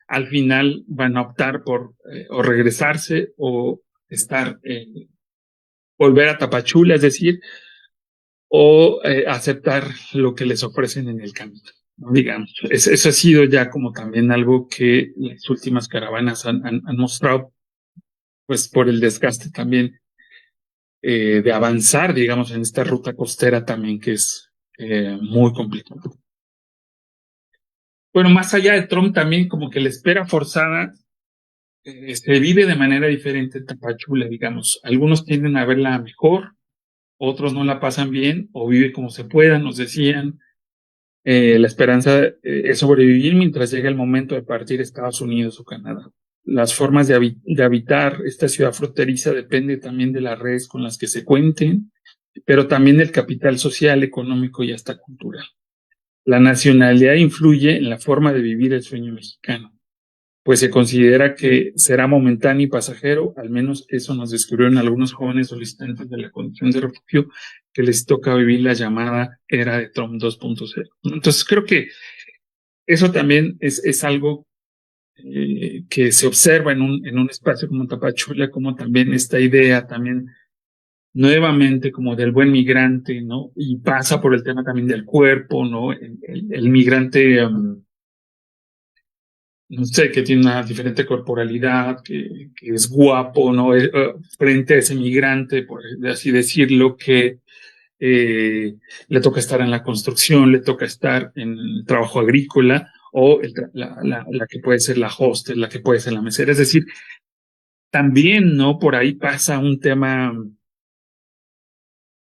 al final van a optar por o regresarse o volver a Tapachula, es decir, o aceptar lo que les ofrecen en el camino, ¿no? Digamos. Eso ha sido ya como también algo que las últimas caravanas han mostrado, pues por el desgaste también de avanzar, digamos, en esta ruta costera también, que es muy complicado. Bueno, más allá de Trump, también como que la espera forzada se vive de manera diferente en Tapachula, digamos. Algunos tienden a verla mejor, otros no la pasan bien o vive como se pueda, nos decían. La esperanza es sobrevivir mientras llega el momento de partir a Estados Unidos o Canadá. Las formas de habitar esta ciudad fronteriza depende también de las redes con las que se cuenten, pero también del capital social, económico y hasta cultural. La nacionalidad influye en la forma de vivir el sueño mexicano, pues se considera que será momentáneo y pasajero, al menos eso nos descubrieron algunos jóvenes solicitantes de la condición de refugio, que les toca vivir la llamada era de Trump 2.0. Entonces creo que eso también es algo que se observa en un espacio como Tapachula, como también esta idea también nuevamente como del buen migrante, ¿no? Y pasa por el tema también del cuerpo, ¿no? El migrante, no sé, que tiene una diferente corporalidad, que es guapo, ¿no? Frente a ese migrante, por así decirlo, que le toca estar en la construcción, le toca estar en el trabajo agrícola, o la que puede ser la hostel, la que puede ser la mesera. Es decir, también, ¿no? Por ahí pasa un tema,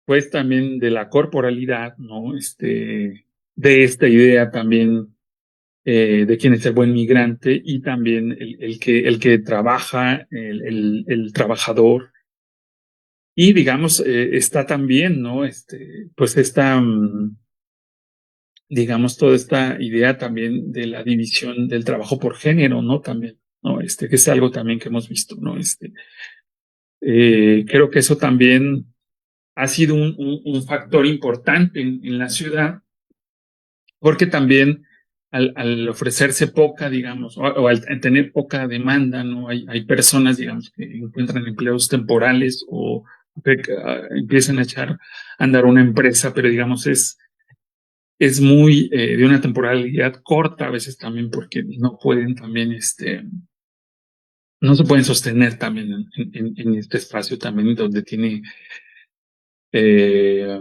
pues también de la corporalidad, ¿no? De esta idea también de quién es el buen migrante y también el que trabaja, el trabajador. Y digamos, está también, ¿no? Pues esta, digamos, toda esta idea también de la división del trabajo por género, ¿no? También, ¿no? Que es algo también que hemos visto, ¿no? Creo que eso también ha sido un factor importante en la ciudad, porque también al ofrecerse poca, digamos, o al tener poca demanda, ¿no? Hay personas, digamos, que encuentran empleos temporales o que empiezan a echar a andar una empresa, pero digamos es muy de una temporalidad corta a veces también porque no pueden también, no se pueden sostener también en este espacio también donde tiene eh,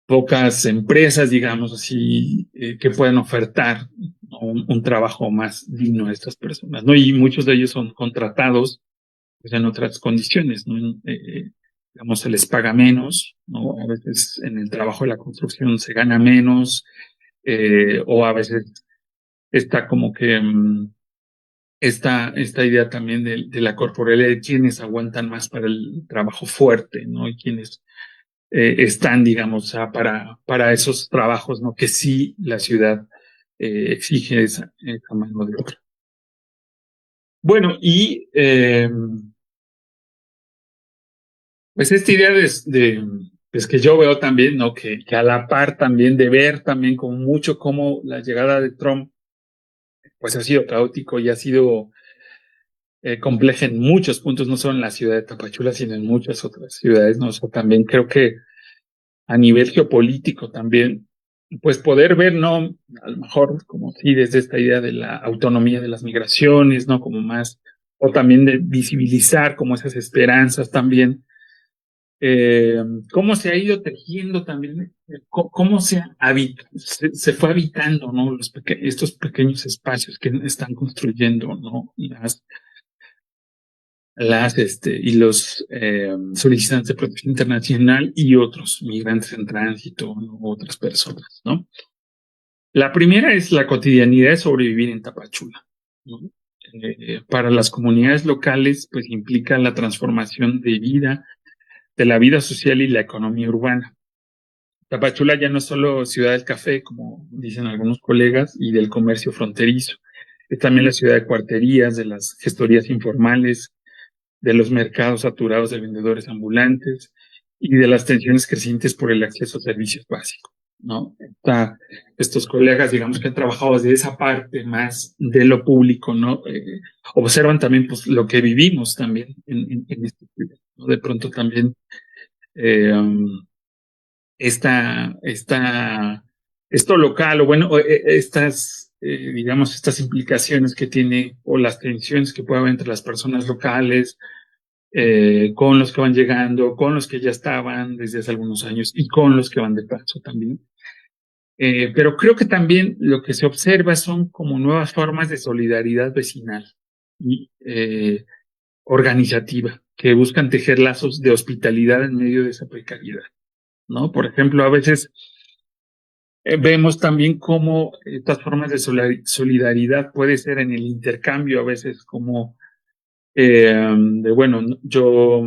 pocas empresas, digamos así, que puedan ofertar, ¿no? un trabajo más digno a estas personas, ¿no? Y muchos de ellos son contratados pues, en otras condiciones, ¿no? Digamos, se les paga menos, ¿no? A veces en el trabajo de la construcción se gana menos, o a veces está como que esta idea también de la corporalidad de quienes aguantan más para el trabajo fuerte, ¿no? Y quienes están, digamos, para esos trabajos, ¿no? Que sí la ciudad exige esa mano de obra. Bueno, y pues esta idea pues que yo veo también, ¿no? Que a la par también de ver también con mucho cómo la llegada de Trump, pues ha sido caótico y ha sido compleja en muchos puntos, no solo en la ciudad de Tapachula, sino en muchas otras ciudades, ¿no? O sea, también creo que a nivel geopolítico también, pues poder ver, ¿no? A lo mejor como sí, desde esta idea de la autonomía de las migraciones, ¿no? Como más, o también de visibilizar como esas esperanzas también, eh, cómo se ha ido tejiendo también, cómo se fue habitando, ¿no? Estos pequeños espacios que están construyendo, ¿no? Y los solicitantes de protección internacional y otros migrantes en tránsito, ¿no? Otras personas, ¿no? La primera es la cotidianidad de sobrevivir en Tapachula, ¿no? Para las comunidades locales, pues implica la transformación de vida, de la vida social y la economía urbana. Tapachula ya no es solo ciudad del café, como dicen algunos colegas, y del comercio fronterizo. Es también la ciudad de cuarterías, de las gestorías informales, de los mercados saturados de vendedores ambulantes y de las tensiones crecientes por el acceso a servicios básicos, ¿no? Estos colegas, digamos, que han trabajado desde esa parte más de lo público, ¿no? Observan también, pues, lo que vivimos también en este ciudad, ¿no? De pronto también esta, esta, esto local, o bueno, digamos, estas implicaciones que tiene, o las tensiones que puede haber entre las personas locales, con los que van llegando, con los que ya estaban desde hace algunos años y con los que van de paso también. Pero creo que también lo que se observa son como nuevas formas de solidaridad vecinal y organizativa, que buscan tejer lazos de hospitalidad en medio de esa precariedad, ¿no? Por ejemplo, a veces vemos también cómo estas formas de solidaridad puede ser en el intercambio, a veces como bueno, yo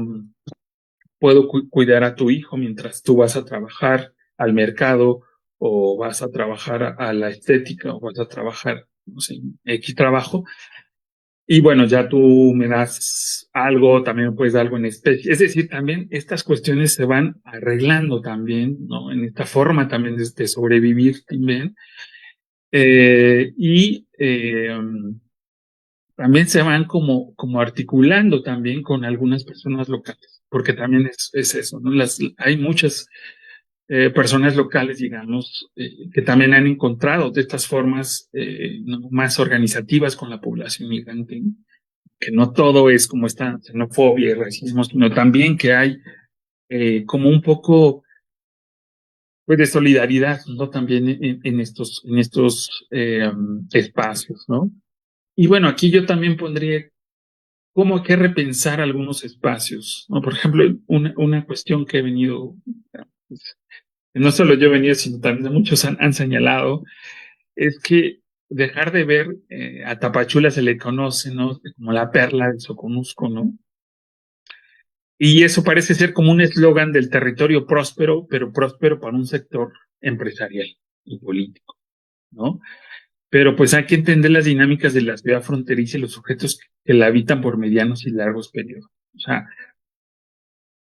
puedo cuidar a tu hijo mientras tú vas a trabajar al mercado o vas a trabajar a la estética o vas a trabajar, no sé, en X trabajo. Y bueno, ya tú me das algo, también me puedes dar algo en especie. Es decir, también estas cuestiones se van arreglando también, ¿no? En esta forma también de sobrevivir también. Y también se van como articulando también con algunas personas locales, porque también es eso, ¿no? Hay muchas personas locales, digamos, que también han encontrado de estas formas ¿no? más organizativas con la población migrante, ¿no? Que no todo es como esta xenofobia y racismo, sino también que hay como un poco pues, de solidaridad, ¿no? También en estos espacios, ¿no? Y bueno, aquí yo también pondría cómo hay que repensar algunos espacios, ¿no? Por ejemplo, una cuestión que he venido, pues, no solo yo he venido, sino también muchos han señalado, es que dejar de ver a Tapachula se le conoce, ¿no? Como la perla del Soconusco, ¿no? Y eso parece ser como un eslogan del territorio próspero, pero próspero para un sector empresarial y político, ¿no? Pero pues hay que entender las dinámicas de la ciudad fronteriza y los sujetos que la habitan por medianos y largos periodos. O sea,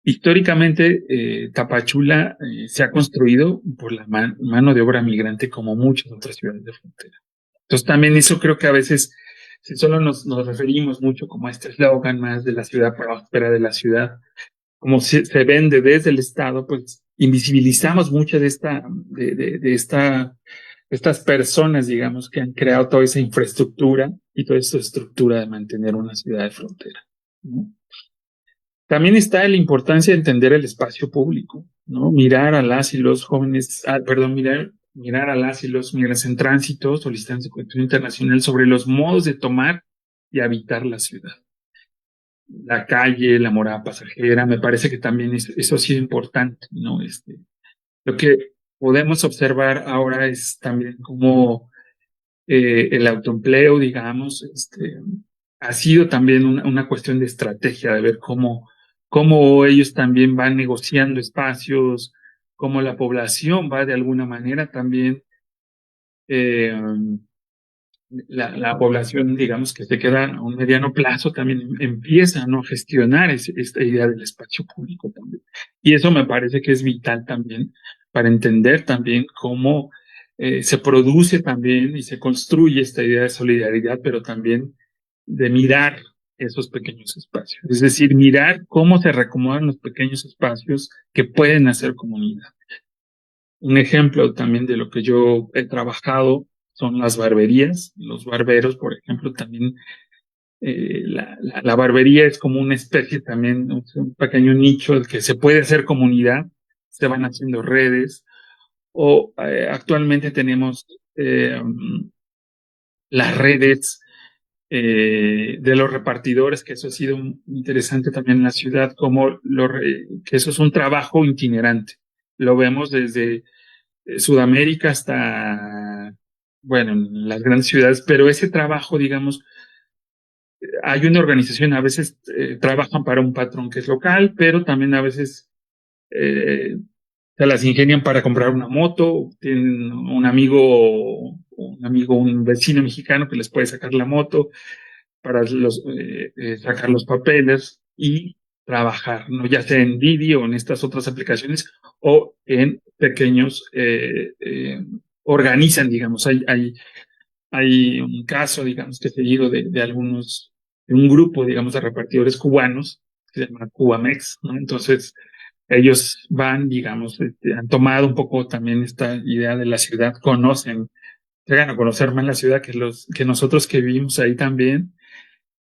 históricamente Tapachula se ha construido por la mano de obra migrante como muchas otras ciudades de frontera. Entonces también eso creo que a veces, si solo nos referimos mucho como a este eslogan más de la ciudad próspera, de la ciudad, como se vende desde el Estado, pues invisibilizamos mucho de estas personas, digamos, que han creado toda esa infraestructura y toda esa estructura de mantener una ciudad de frontera, ¿no? También está la importancia de entender el espacio público, ¿no? Mirar a las y los jóvenes, perdón, mirar a las y los migrantes en tránsito, solicitantes de protección internacional sobre los modos de tomar y habitar la ciudad. La calle, la morada pasajera, me parece que también eso ha sido importante, ¿no? Lo que podemos observar ahora es también cómo el autoempleo, digamos, ha sido también una cuestión de estrategia, de ver cómo ellos también van negociando espacios, cómo la población va de alguna manera también eh, la población, digamos, que se queda a un mediano plazo, también empieza, ¿no? A gestionar esta idea del espacio público también. Y eso me parece que es vital también para entender también cómo se produce también y se construye esta idea de solidaridad, pero también de mirar esos pequeños espacios. Es decir, mirar cómo se reacomodan los pequeños espacios que pueden hacer comunidad. Un ejemplo también de lo que yo he trabajado son las barberías. Los barberos, por ejemplo, también la barbería es como una especie también, un pequeño nicho del que se puede hacer comunidad, se van haciendo redes, o actualmente tenemos las redes de los repartidores, que eso ha sido interesante también en la ciudad, como que eso es un trabajo itinerante. Lo vemos desde Sudamérica hasta, bueno, en las grandes ciudades, pero ese trabajo, digamos, hay una organización, a veces trabajan para un patrón que es local, pero también a veces eh, se las ingenian para comprar una moto, tienen un vecino mexicano que les puede sacar la moto para sacar los papeles y trabajar, ¿no? Ya sea en Didi o en estas otras aplicaciones o en pequeños, organizan, digamos, hay un caso, digamos, que he seguido de un grupo, digamos, de repartidores cubanos, que se llama Cubamex, ¿no? Entonces, ellos van, digamos, han tomado un poco también esta idea de la ciudad, llegan a conocer más la ciudad que nosotros que vivimos ahí también.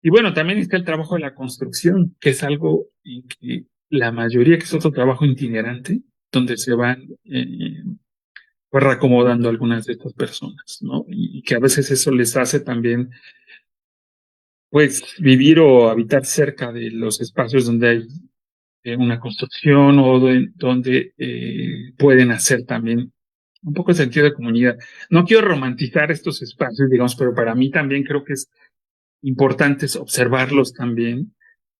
Y bueno, también está el trabajo de la construcción, que es algo en que la mayoría que es otro trabajo itinerante, donde se van pues reacomodando algunas de estas personas, ¿no? Y que a veces eso les hace también pues vivir o habitar cerca de los espacios donde hay una construcción o donde pueden hacer también un poco el sentido de comunidad. No quiero romantizar estos espacios, digamos, pero para mí también creo que es importante observarlos también.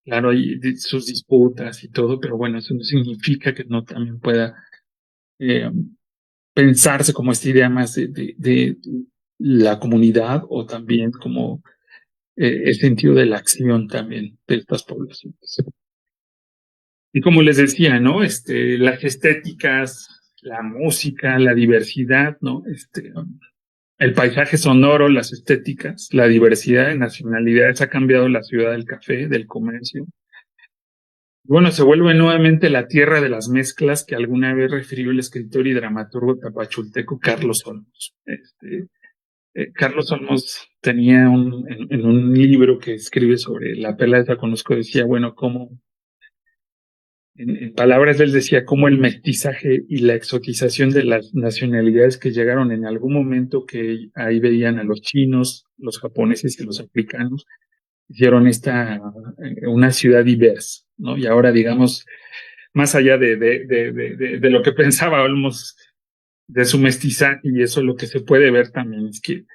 Claro, hay sus disputas y todo, pero bueno, eso no significa que no también pueda eh, pensarse como esta idea más de la comunidad o también como el sentido de la acción también de estas poblaciones. Y como les decía, ¿no? Las estéticas, la música, la diversidad, ¿no? El paisaje sonoro, las estéticas, la diversidad de nacionalidades ha cambiado la ciudad del café, del comercio. Bueno, se vuelve nuevamente la tierra de las mezclas que alguna vez refirió el escritor y dramaturgo tapachulteco Carlos Olmos. Carlos Olmos tenía en un libro que escribe sobre la perla de Taconusco, decía, bueno, cómo en palabras de él decía cómo el mestizaje y la exotización de las nacionalidades que llegaron en algún momento, que ahí veían a los chinos, los japoneses y los africanos, hicieron una ciudad diversa, ¿no? Y ahora, digamos, más allá de lo que pensaba Olmos de su mestizaje, y eso lo que se puede ver también es que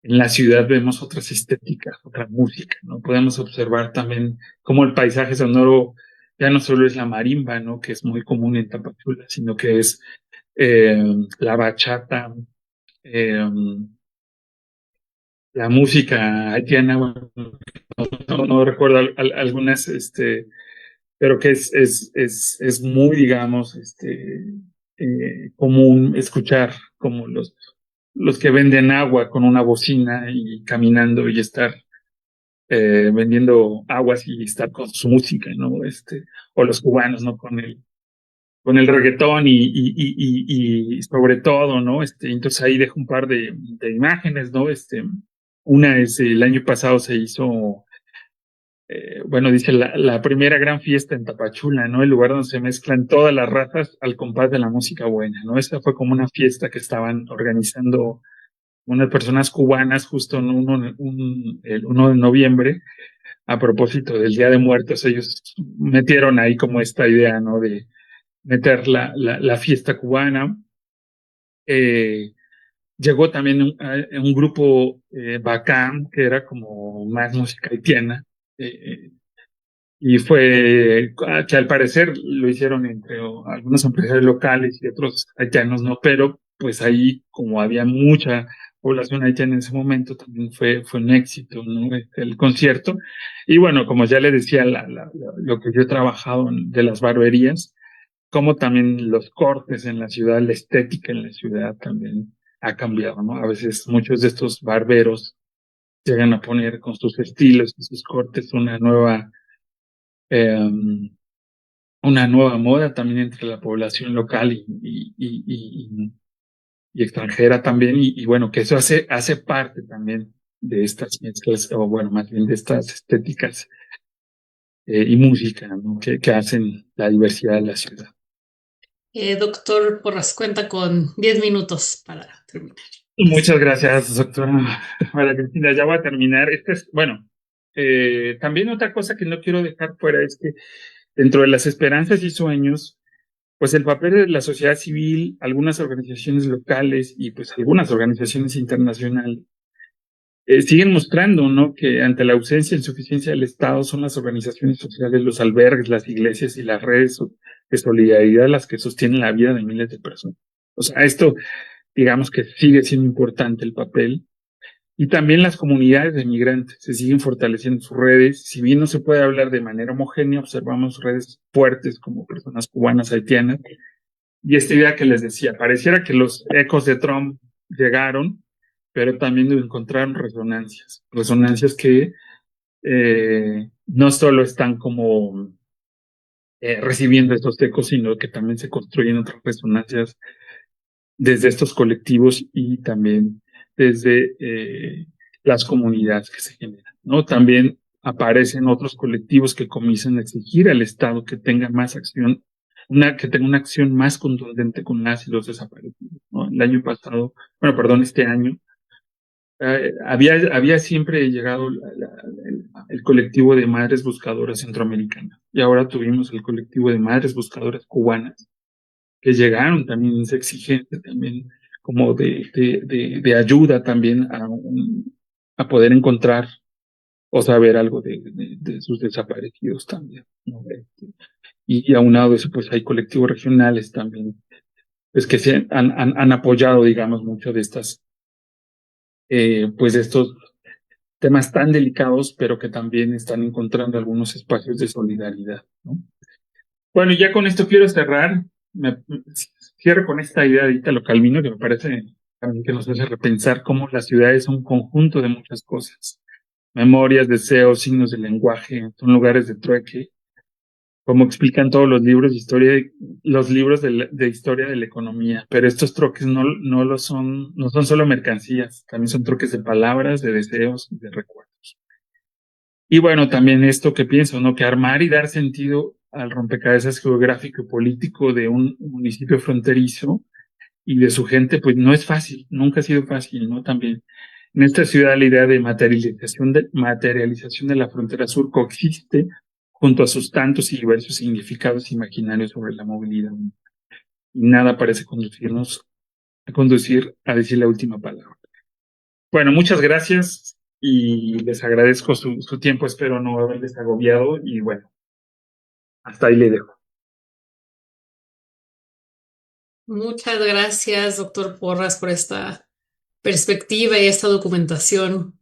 en la ciudad vemos otras estéticas, otra música, ¿no? Podemos observar también cómo el paisaje sonoro ya no solo es la marimba, ¿no? Que es muy común en Tapachula, sino que es eh, la bachata, eh, la música haitiana, bueno, no recuerdo algunas, pero que es muy, digamos, común escuchar como los que venden agua con una bocina y caminando y estar vendiendo aguas y estar con su música, ¿no? O los cubanos, ¿no? Con el reggaetón y sobre todo, ¿no? Entonces ahí dejo un par de imágenes, ¿no? Una es el año pasado se hizo, bueno, dice la primera gran fiesta en Tapachula, ¿no? El lugar donde se mezclan todas las razas al compás de la música buena, ¿no? Esta fue como una fiesta que estaban organizando unas personas cubanas justo en el 1 de noviembre, a propósito del Día de Muertos. Ellos metieron ahí como esta idea, ¿no? De meter la fiesta cubana. Eh, Llegó también un grupo bacán, que era como más música haitiana, eh, y fue que al parecer lo hicieron entre algunos empresarios locales y otros haitianos, ¿no? Pero pues ahí, como había mucha población haitiana en ese momento, también fue un éxito, ¿no? El concierto. Y bueno, como ya le decía, lo que yo he trabajado de las barberías, como también los cortes en la ciudad, la estética en la ciudad también ha cambiado, ¿no? A veces muchos de estos barberos llegan a poner con sus estilos y sus cortes eh, una nueva moda también entre la población local y extranjera también, y bueno, que eso hace parte también de estas mezclas, o bueno, más bien de estas estéticas y música, ¿no? Que hacen la diversidad de la ciudad. Doctor Porras, cuenta con 10 minutos para terminar. Muchas gracias, doctora María Cristina. Ya voy a terminar. Bueno, también otra cosa que no quiero dejar fuera es que dentro de las esperanzas y sueños, pues el papel de la sociedad civil, algunas organizaciones locales y pues algunas organizaciones internacionales siguen mostrando, ¿no? Que ante la ausencia e insuficiencia del Estado son las organizaciones sociales, los albergues, las iglesias y las redes de solidaridad las que sostienen la vida de miles de personas. O sea, esto, digamos que sigue siendo importante el papel. Y también las comunidades de migrantes se siguen fortaleciendo sus redes. Si bien no se puede hablar de manera homogénea, observamos redes fuertes como personas cubanas, haitianas. Y esta idea que les decía, pareciera que los ecos de Trump llegaron, pero también encontraron resonancias que no solo están como recibiendo estos ecos, sino que también se construyen otras resonancias desde estos colectivos y también desde las comunidades que se generan, ¿no? También aparecen otros colectivos que comienzan a exigir al Estado que tenga más acción, que tenga una acción más contundente con las y los desaparecidos, ¿no? El año pasado, bueno, perdón, este año, había siempre llegado colectivo de madres buscadoras centroamericanas. Y ahora tuvimos el colectivo de madres buscadoras cubanas, que llegaron también esa exigencia también como de ayuda también a poder encontrar o saber algo de sus desaparecidos también, ¿no? Y aunado a eso, pues hay colectivos regionales también, pues que han apoyado, digamos, mucho de estas, pues de estos temas tan delicados, pero que también están encontrando algunos espacios de solidaridad, ¿no? Bueno, ya con esto quiero cerrar. Me, cierro con esta idea de Italo Calvino, que me parece también que nos hace repensar cómo la ciudad es un conjunto de muchas cosas. Memorias, deseos, signos de lenguaje, son lugares de trueque, como explican todos los libros de historia, los libros de historia de la economía. Pero estos troques no lo son, no son solo mercancías, también son troques de palabras, de deseos, de recuerdos. Y bueno, también esto que pienso, ¿no? Que armar y dar sentido al rompecabezas geográfico y político de un municipio fronterizo y de su gente, pues no es fácil, nunca ha sido fácil, ¿no? También en esta ciudad la idea de materialización de la frontera sur coexiste junto a sus tantos y diversos significados imaginarios sobre la movilidad. Y nada parece conducir a decir la última palabra. Bueno, muchas gracias y les agradezco su tiempo, espero no haberles agobiado y bueno, hasta ahí le dejo. Muchas gracias, doctor Porras, por esta perspectiva y esta documentación,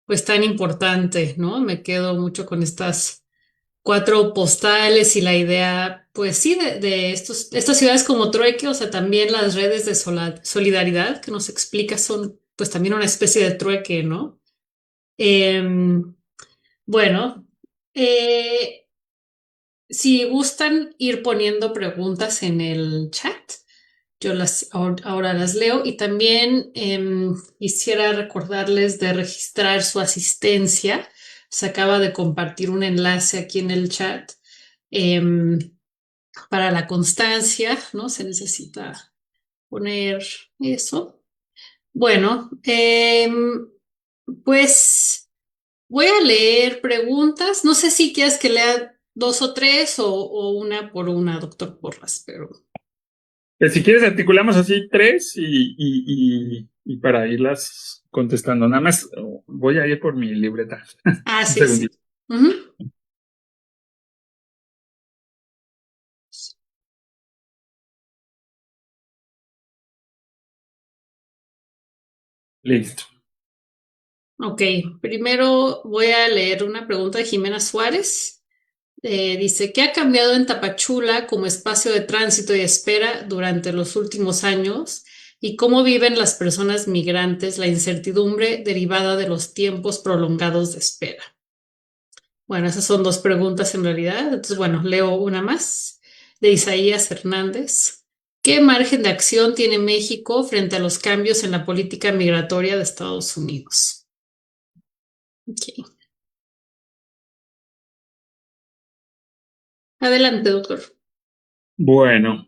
pues tan importante, ¿no? Me quedo mucho con estas cuatro postales y la idea, pues sí, de estas ciudades como Trueque, o sea, también las redes de solidaridad que nos explica son, pues también una especie de trueque, ¿no? Em, bueno, eh, si gustan ir poniendo preguntas en el chat. Yo ahora las leo y también quisiera recordarles de registrar su asistencia. Se acaba de compartir un enlace aquí en el chat em, para la constancia, ¿no? Se necesita poner eso. Bueno, pues voy a leer preguntas. No sé si quieres que lea dos o tres o una por una, doctor Porras, pero... Si quieres, articulamos así tres y para irlas contestando. Nada más voy a ir por mi libreta. Ah, Un sí, sí. segundito. Ujú. Listo. Ok, primero voy a leer una pregunta de Jimena Suárez. Dice, ¿qué ha cambiado en Tapachula como espacio de tránsito y espera durante los últimos años? ¿Y cómo viven las personas migrantes la incertidumbre derivada de los tiempos prolongados de espera? Bueno, esas son dos preguntas en realidad. Entonces, bueno, leo una más de Isaías Hernández. ¿Qué margen de acción tiene México frente a los cambios en la política migratoria de Estados Unidos? Ok. Adelante, doctor. Bueno,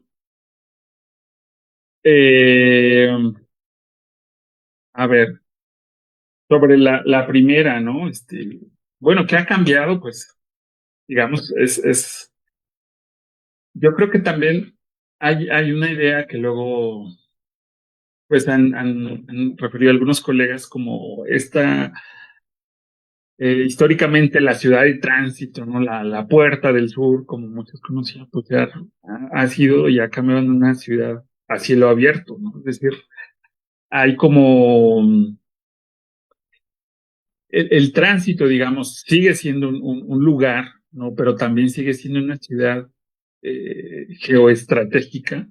eh, a ver, sobre la primera, ¿no? Bueno, ¿qué ha cambiado? Pues, digamos, yo creo que también hay una idea que luego, pues, han referido algunos colegas como esta históricamente la ciudad de tránsito, ¿no? La puerta del sur, como muchos conocían, pues ya ha sido y ha cambiado en una ciudad a cielo abierto, ¿no? Es decir, hay como el tránsito, digamos, sigue siendo un lugar, ¿no? Pero también sigue siendo una ciudad geoestratégica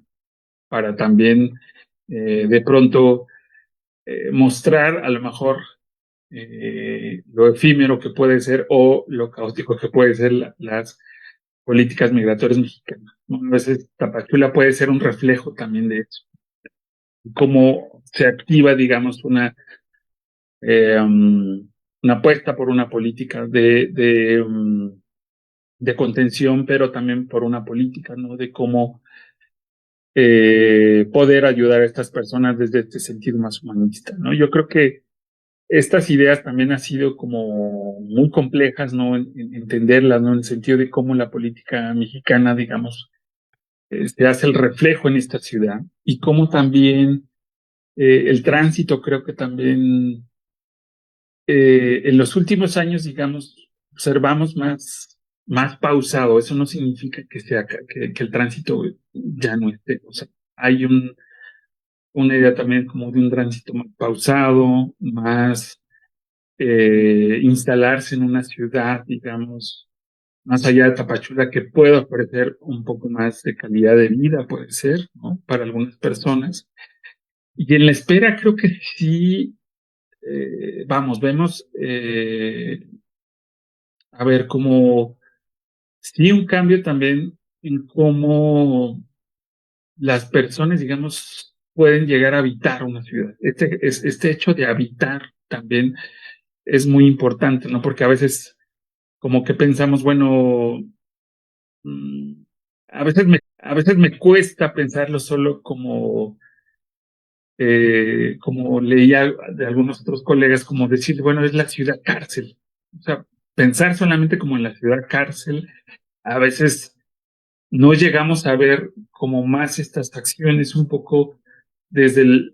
para también de pronto mostrar a lo mejor lo efímero que puede ser o lo caótico que puede ser las políticas migratorias mexicanas, ¿no? A veces Tapachula puede ser un reflejo también de eso, cómo se activa, digamos, una apuesta por una política de contención, pero también por una política, ¿no? De cómo poder ayudar a estas personas desde este sentido más humanista, ¿no? Yo creo que estas ideas también han sido como muy complejas, ¿no? En entenderlas, ¿no? En el sentido de cómo la política mexicana, digamos, se hace el reflejo en esta ciudad y cómo también el tránsito creo que también en los últimos años, digamos, observamos más pausado. Eso no significa que el tránsito ya no esté. O sea, hay una idea también como de un tránsito más pausado, más instalarse en una ciudad, digamos, más allá de Tapachula, que pueda ofrecer un poco más de calidad de vida, puede ser, ¿no? Para algunas personas. Y en la espera creo que sí, vemos, a ver, como sí un cambio también en cómo las personas, digamos, pueden llegar a habitar una ciudad. Este hecho de habitar también es muy importante, ¿no? Porque a veces como que pensamos, bueno, mm, a veces me cuesta pensarlo solo como leía de algunos otros colegas, como decir, bueno, es la ciudad cárcel. O sea, pensar solamente como en la ciudad cárcel, a veces no llegamos a ver como más estas acciones un poco desde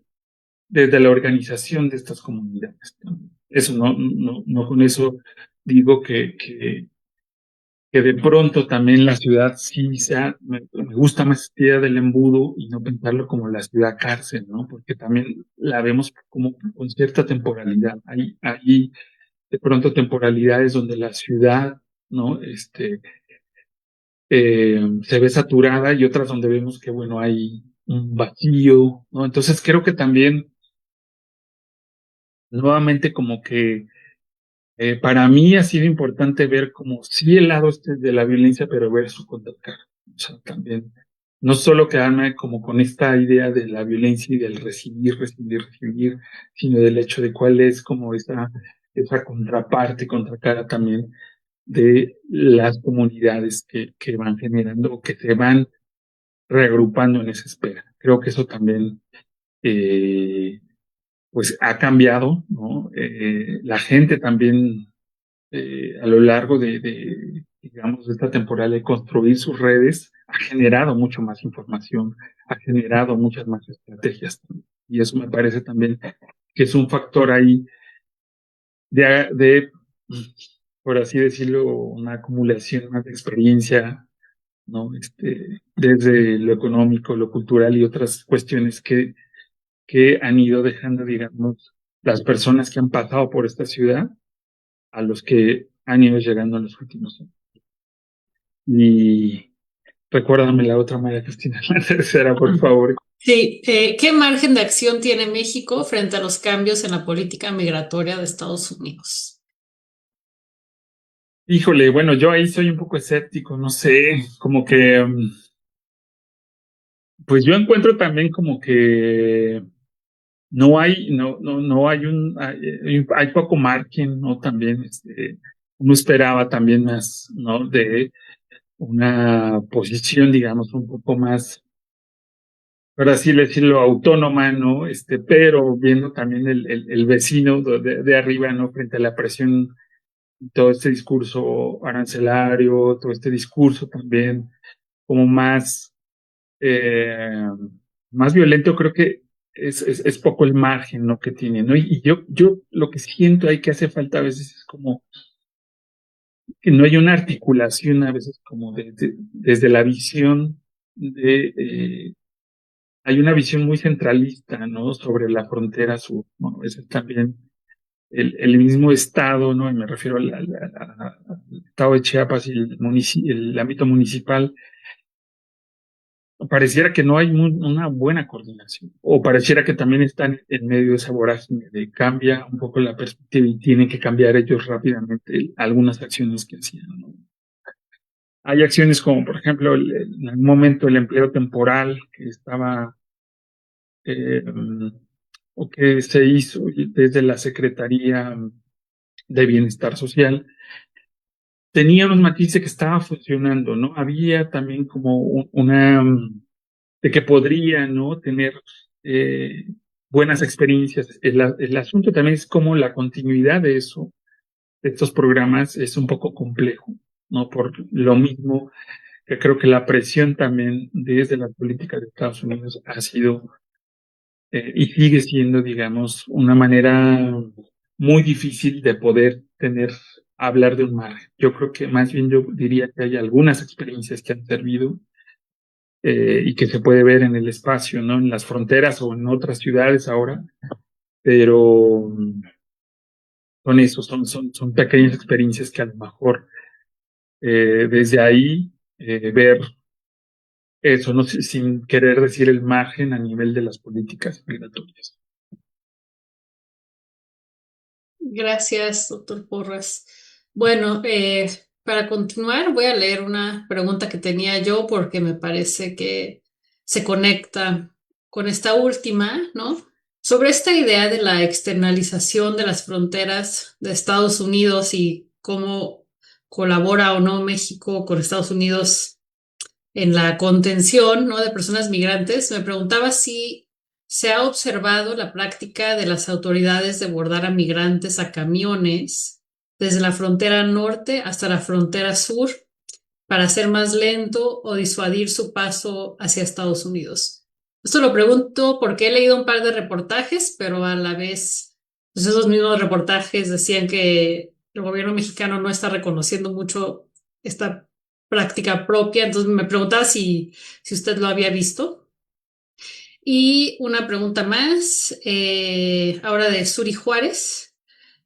desde la organización de estas comunidades, ¿no? Eso no con eso digo que de pronto también la ciudad sí me gusta más esta idea del embudo y no pensarlo como la ciudad cárcel, ¿no? Porque también la vemos como con cierta temporalidad. Hay de pronto temporalidades donde la ciudad, ¿no? Se ve saturada y otras donde vemos que, bueno, hay un vacío, ¿no? Entonces creo que también, nuevamente, como que para mí ha sido importante ver como sí el lado de la violencia, pero ver su contracara. O sea, también, no solo quedarme como con esta idea de la violencia y del recibir, recibir, recibir, sino del hecho de cuál es como esa contraparte, contracara también de las comunidades que van generando, que se van reagrupando en esa espera. Creo que eso también eh, pues ha cambiado, ¿no? La gente también a lo largo digamos, de esta temporada de construir sus redes ha generado mucho más información, ha generado muchas más estrategias. Y eso me parece también que es un factor ahí de por así decirlo, una acumulación más de experiencia, ¿no? Desde lo económico, lo cultural y otras cuestiones que han ido dejando, digamos, las personas que han pasado por esta ciudad a los que han ido llegando en los últimos años. Y recuérdame la otra, María Cristina, la tercera, por favor. Sí, ¿qué margen de acción tiene México frente a los cambios en la política migratoria de Estados Unidos? Híjole, bueno, yo ahí soy un poco escéptico, no sé, como que, pues yo encuentro también como que hay poco margen, ¿no? También, uno esperaba también más, ¿no? De una posición, digamos, un poco más, por así decirlo, autónoma, ¿no? Pero viendo también el vecino de arriba, ¿no? Frente a la presión, todo este discurso arancelario, todo este discurso también como eh, más violento, creo que es poco el margen, ¿no? Que tiene, ¿no? Y yo lo que siento ahí que hace falta a veces es como que no hay una articulación a veces como desde la visión hay una visión muy centralista, ¿no? Sobre la frontera sur, ¿no? Ese es también el mismo estado, ¿no? Y me refiero al estado de Chiapas y el ámbito municipal. Pareciera que no hay una buena coordinación, o pareciera que también están en medio de esa vorágine de cambia un poco la perspectiva y tienen que cambiar ellos rápidamente algunas acciones que hacían, ¿no? Hay acciones como, por ejemplo, en algún momento el empleo temporal que estaba eh, o que se hizo desde la Secretaría de Bienestar Social, tenía unos matices que estaba funcionando, ¿no? Había también como una de que podría, ¿no? Tener buenas experiencias. El asunto también es cómo la continuidad de eso, de estos programas, es un poco complejo, ¿no? Por lo mismo que creo que la presión también desde las políticas de Estados Unidos ha sido y sigue siendo, digamos, una manera muy difícil de poder hablar de un margen. Yo creo que más bien yo diría que hay algunas experiencias que han servido y que se puede ver en el espacio, ¿no? En las fronteras o en otras ciudades ahora, pero son eso, son pequeñas experiencias que a lo mejor desde ahí ver eso, no sé, sin querer decir el margen a nivel de las políticas migratorias. Gracias, doctor Porras. Bueno, para continuar, voy a leer una pregunta que tenía yo porque me parece que se conecta con esta última, ¿no? Sobre esta idea de la externalización de las fronteras de Estados Unidos y cómo colabora o no México con Estados Unidos en la contención, ¿no? de personas migrantes, me preguntaba si se ha observado la práctica de las autoridades de abordar a migrantes a camiones desde la frontera norte hasta la frontera sur para hacer más lento o disuadir su paso hacia Estados Unidos. Esto lo pregunto porque he leído un par de reportajes, pero a la vez, pues esos mismos reportajes decían que el gobierno mexicano no está reconociendo mucho esta práctica propia, entonces me preguntaba si usted lo había visto. Y una pregunta más, ahora de Suri Juárez.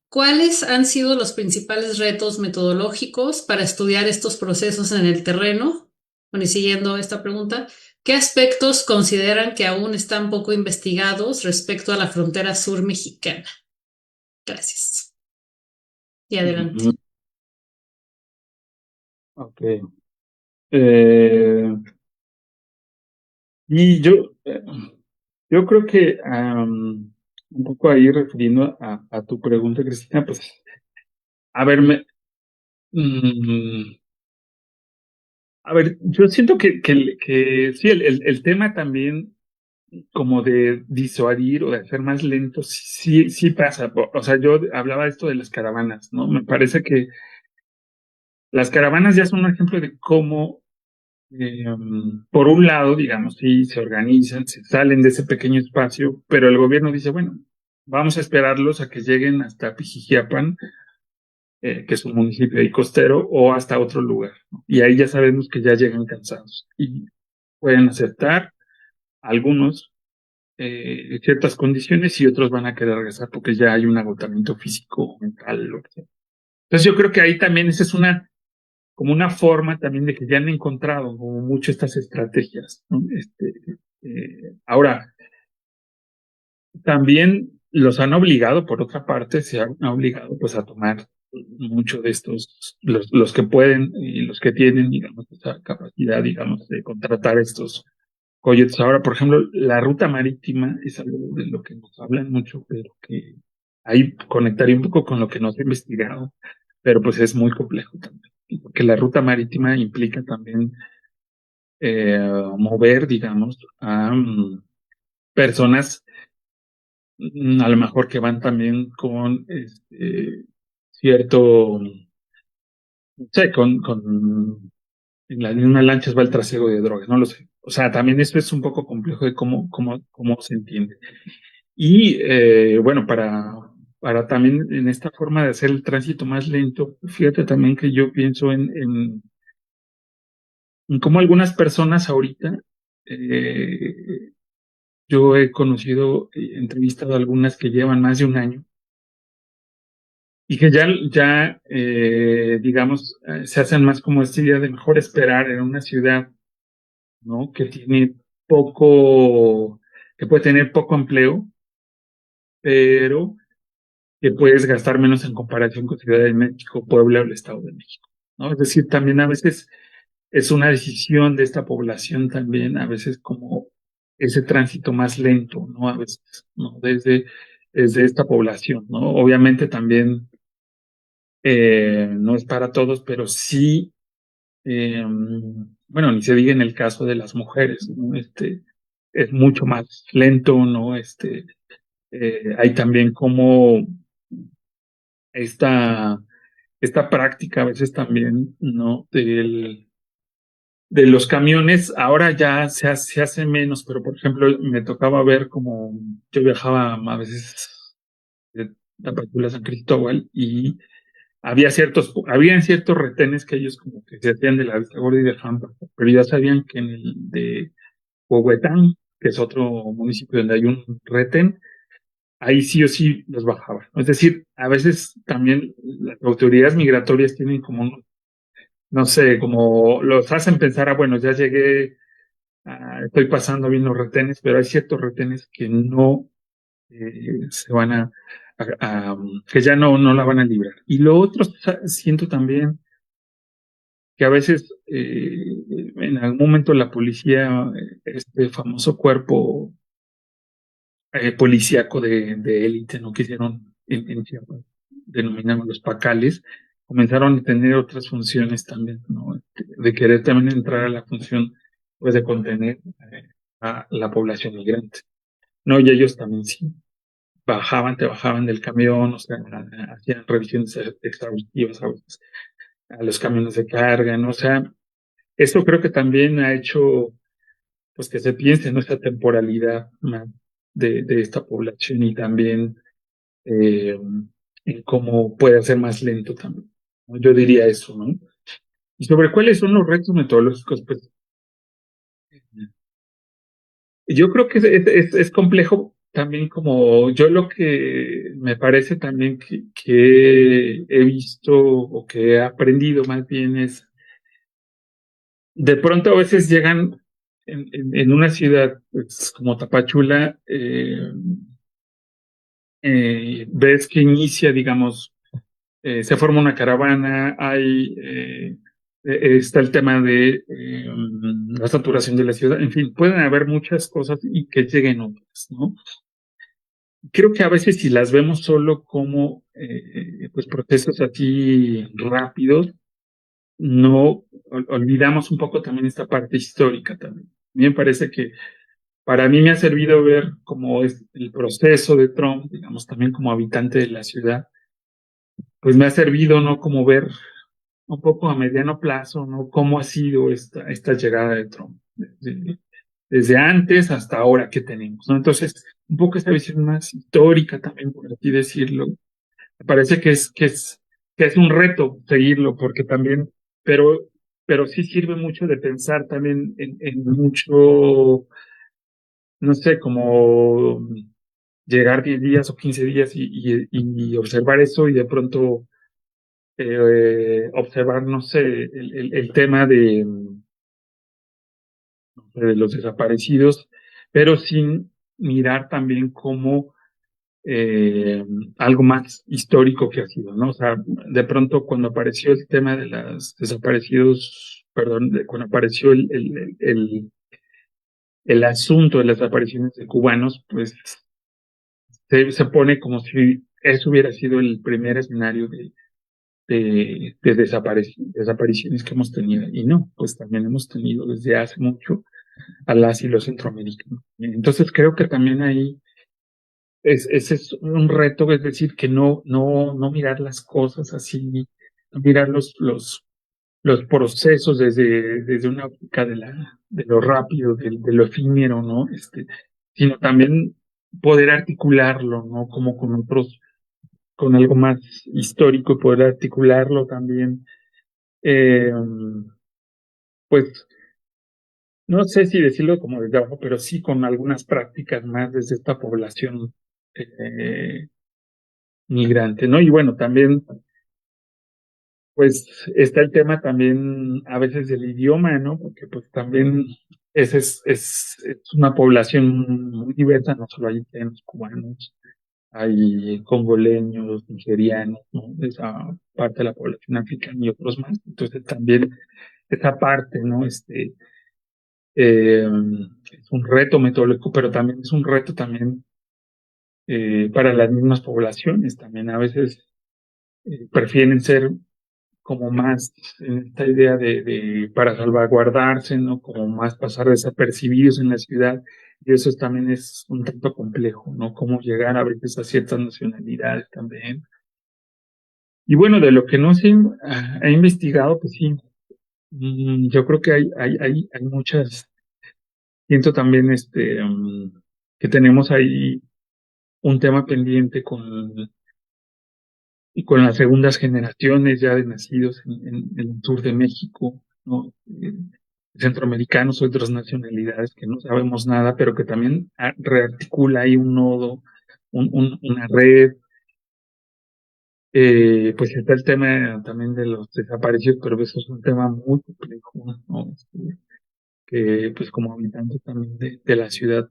¿Cuáles han sido los principales retos metodológicos para estudiar estos procesos en el terreno? Bueno, y siguiendo esta pregunta, ¿qué aspectos consideran que aún están poco investigados respecto a la frontera sur mexicana? Gracias. Y adelante. Ok. Eh, y yo creo que un poco ahí refiriendo a tu pregunta, Cristina, pues, a ver, mm, a ver, yo siento que sí, el tema también como de disuadir o de hacer más lento, sí pasa. O sea, yo hablaba de esto de las caravanas, ¿no? Me parece que las caravanas ya son un ejemplo de cómo por un lado, digamos, sí, se organizan, se salen de ese pequeño espacio, pero el gobierno dice, bueno, vamos a esperarlos a que lleguen hasta Pijijiapan, que es un municipio ahí costero, o hasta otro lugar, ¿no? Y ahí ya sabemos que ya llegan cansados y pueden aceptar algunos ciertas condiciones y otros van a querer regresar porque ya hay un agotamiento físico, mental, lo que sea. Entonces yo creo que ahí también esa es como una forma también de que ya han encontrado como mucho estas estrategias, ¿no? Ahora, también los han obligado, por otra parte, se han obligado pues a tomar mucho de estos, los que pueden y los que tienen, digamos, esa capacidad, digamos, de contratar estos coyotes. Ahora, por ejemplo, la ruta marítima es algo de lo que nos hablan mucho, pero que ahí conectaría un poco con lo que nos ha investigado, pero pues es muy complejo también, porque la ruta marítima implica también mover, digamos, a personas a lo mejor que van también con cierto, no sé, en las mismas lanchas va el trasiego de drogas, no lo sé. O sea, también eso es un poco complejo de cómo se entiende. Y bueno, para también en esta forma de hacer el tránsito más lento, fíjate también que yo pienso en cómo algunas personas ahorita, eh, yo he conocido, entrevistado a algunas que llevan más de un año y que digamos, se hacen más como esta idea de mejor esperar en una ciudad, ¿no? Que tiene que puede tener poco empleo, pero que puedes gastar menos en comparación con Ciudad de México, Puebla o el Estado de México, ¿no? Es decir, también a veces es una decisión de esta población también, a veces como ese tránsito más lento, ¿no? A veces, ¿no? Desde esta población, ¿no? Obviamente también no es para todos, pero sí, bueno, ni se diga en el caso de las mujeres, ¿no? Es mucho más lento, ¿no? hay también como esta, esta práctica a veces también, ¿no? De los camiones, ahora ya se hace menos, pero por ejemplo, me tocaba ver como yo viajaba a veces de Tapachula a San Cristóbal y habían ciertos retenes que ellos como que se hacían de la vista gorda y de Fampa, pero ya sabían que en el de Huehuetán, que es otro municipio donde hay un retén, ahí sí o sí los bajaban. Es decir, a veces también las autoridades migratorias tienen como, no sé, como los hacen pensar, bueno, ya llegué, estoy pasando bien los retenes, pero hay ciertos retenes que no se van que ya no la van a librar. Y lo otro, siento también que a veces en algún momento la policía, este famoso cuerpo policíaco de élite, ¿no? Que hicieron en Chiapas, denominaban los pacales, comenzaron a tener otras funciones también, ¿no? De querer también entrar a la función, pues, de contener a la población migrante, ¿no? Y ellos también sí te bajaban del camión, o sea, hacían revisiones exhaustivas a veces a los camiones de carga, ¿no? O sea, esto creo que también ha hecho, pues, que se piense en esta temporalidad más de esta población y también eh, en cómo puede ser más lento también, ¿no? Yo diría eso, ¿no? Y sobre cuáles son los retos metodológicos, pues yo creo que es complejo también, como yo lo que me parece también que he visto o que he aprendido más bien es, de pronto a veces llegan en una ciudad pues, como Tapachula, ves que inicia, digamos, se forma una caravana, está el tema de la saturación de la ciudad, en fin, pueden haber muchas cosas y que lleguen otras, ¿no? Creo que a veces si las vemos solo como pues procesos así rápidos, no olvidamos un poco también esta parte histórica también. A mí me parece que para mí me ha servido ver cómo es el proceso de Trump, digamos, también como habitante de la ciudad, pues me ha servido, ¿no? Como ver un poco a mediano plazo, ¿no? Cómo ha sido esta llegada de Trump, desde antes hasta ahora que tenemos, ¿no? Entonces, un poco esta visión más histórica también, por así decirlo, me parece que es un reto seguirlo, porque también, pero, pero sí sirve mucho de pensar también en mucho, no sé, como llegar 10 días o 15 días y observar eso y de pronto observar, no sé, el tema de los desaparecidos, pero sin mirar también como eh, algo más histórico que ha sido, ¿no? O sea, de pronto cuando apareció el tema de los desaparecidos, perdón, cuando apareció el asunto de las desapariciones de cubanos, pues se pone como si eso hubiera sido el primer escenario de desapariciones que hemos tenido. Y no, pues también hemos tenido desde hace mucho a las y los centroamericanos. Entonces creo que también ahí ese es un reto, es decir, que no mirar las cosas así, no mirar los procesos desde una óptica de lo rápido, de lo efímero, ¿no? Sino también poder articularlo, ¿no? Como con otros, con algo más histórico, poder articularlo también. Eh, pues no sé si decirlo como desde abajo, pero sí con algunas prácticas más desde esta población eh, migrante, ¿no? Y bueno, también, pues está el tema también a veces del idioma, ¿no? Porque pues también es una población muy diversa, no solo hay chilenos, cubanos, hay congoleños, nigerianos, ¿no? Esa parte de la población africana y otros más. Entonces también esa parte, ¿no? Eh, es un reto metodológico, pero también es un reto también para las mismas poblaciones. También a veces prefieren ser como más en esta idea para salvaguardarse, ¿no? Como más pasar desapercibidos en la ciudad. Y eso también es un tanto complejo, ¿no? Cómo llegar a veces a ciertas nacionalidades también. Y bueno, de lo que no se ha investigado, pues sí, yo creo que hay muchas, siento también que tenemos ahí un tema pendiente con las segundas generaciones ya de nacidos en el sur de México, ¿no? Centroamericanos o otras nacionalidades que no sabemos nada, pero que también rearticula ahí un nodo, una red. Pues está el tema también de los desaparecidos, pero eso es un tema muy complejo, ¿no? Que pues como habitantes también de la ciudad,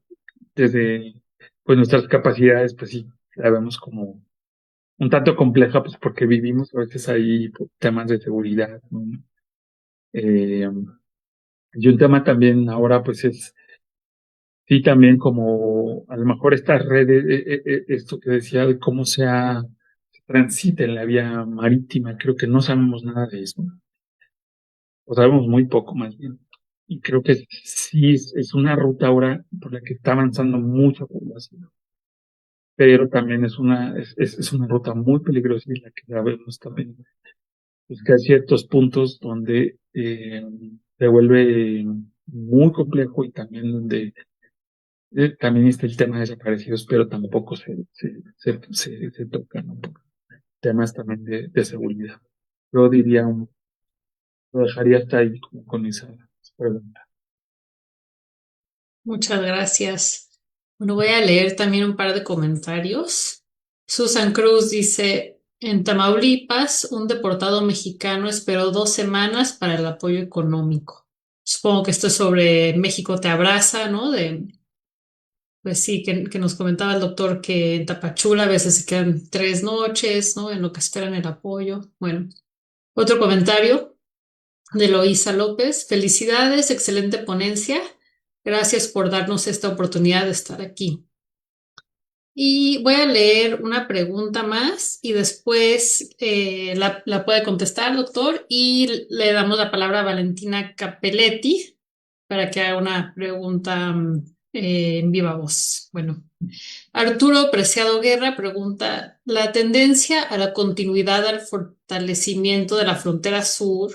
desde pues nuestras capacidades, pues sí, la vemos como un tanto compleja, pues porque vivimos a veces ahí por temas de seguridad, ¿no? Eh, y un tema también ahora, pues es, sí, también como a lo mejor estas redes, esto que decía de cómo se transita en la vía marítima, creo que no sabemos nada de eso, o sabemos muy poco más bien. Y creo que sí es una ruta ahora por la que está avanzando mucha población, pero también es una ruta muy peligrosa y la que sabemos también pues que hay ciertos puntos donde se vuelve muy complejo y también donde también está el tema de desaparecidos, pero tampoco se tocan, ¿no? Temas también de seguridad. Yo diría, lo dejaría hasta ahí como con esa pregunta. Muchas gracias. Bueno, voy a leer también un par de comentarios. Susan Cruz dice, en Tamaulipas, un deportado mexicano esperó 2 semanas para el apoyo económico. Supongo que esto es sobre México te abraza, ¿no? Pues sí, que nos comentaba el doctor que en Tapachula a veces se quedan 3 noches, ¿no? En lo que esperan el apoyo. Bueno, otro comentario de Eloísa López. Felicidades, excelente ponencia. Gracias por darnos esta oportunidad de estar aquí. Y voy a leer una pregunta más y después la puede contestar, doctor, y le damos la palabra a Valentina Capelletti para que haga una pregunta en viva voz. Bueno, Arturo Preciado Guerra pregunta, ¿la tendencia a la continuidad al fortalecimiento de la frontera sur